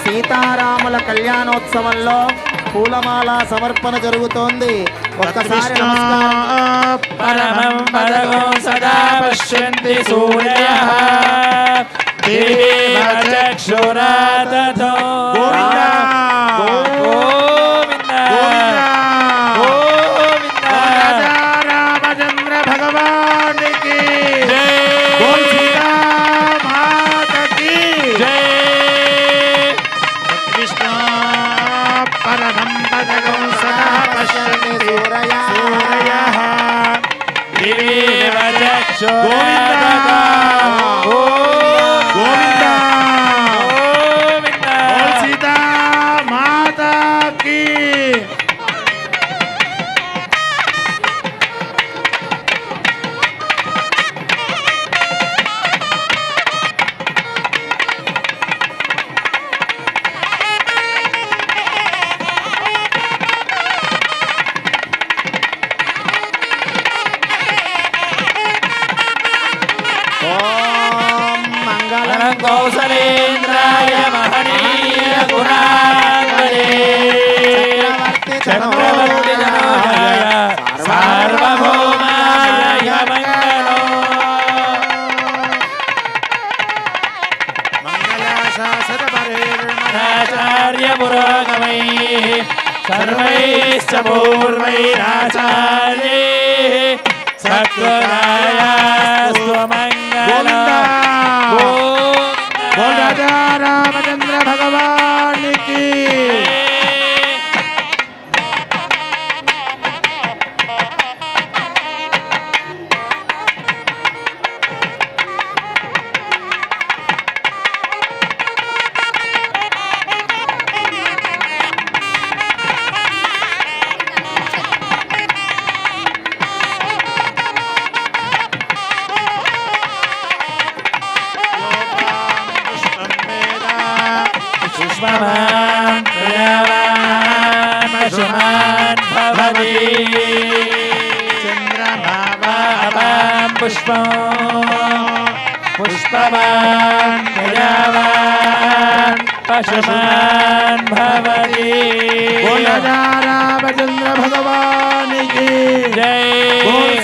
సీతారాముల కళ్యాణోత్సవంలో పూలమాల సమర్పణ జరుగుతోంది. ఒక్కసారి నమస్కారం.
పరమం పదగో సదా పశ్యంతి సూర్యః దేవ చక్షురాదతో
గోవింద
గోవింద గోవింద
రాజా రామచంద్ర భగవానికి
జై
బోల్ సీతా మాతకి
జై
విష్ణు పరమం పదగం సదా పశ్యంతి
సూరయః.
సూరయః
దేవ
గోవింద
చక్షురాదతో
గోవింద
గోవింద
బోల్ సీతా మాతకి
ఓం మంగళం
కౌసలేంద్రాయ మహనీయ గుణాత్మనే చక్రవర్తి జనోజాయ సార్వభౌమాయ మంగళో ఆచార్య పురోగమై సర్వైశ్చ పూర్వైరాచార్యే సకృదాయాస్తు మంగళం
బోల్ రాజా రామచంద్ర భగవానికి
పుష్పవాన్ ప్రియవాన్ పశుమాన్ భవతి చంద్రమావాం పుష్పం పుష్పవాన్ ప్రియవాన్ పశుమాన్ భవతి
బోల్ రాజా రామచంద్ర భగవానికి
జై
బోల్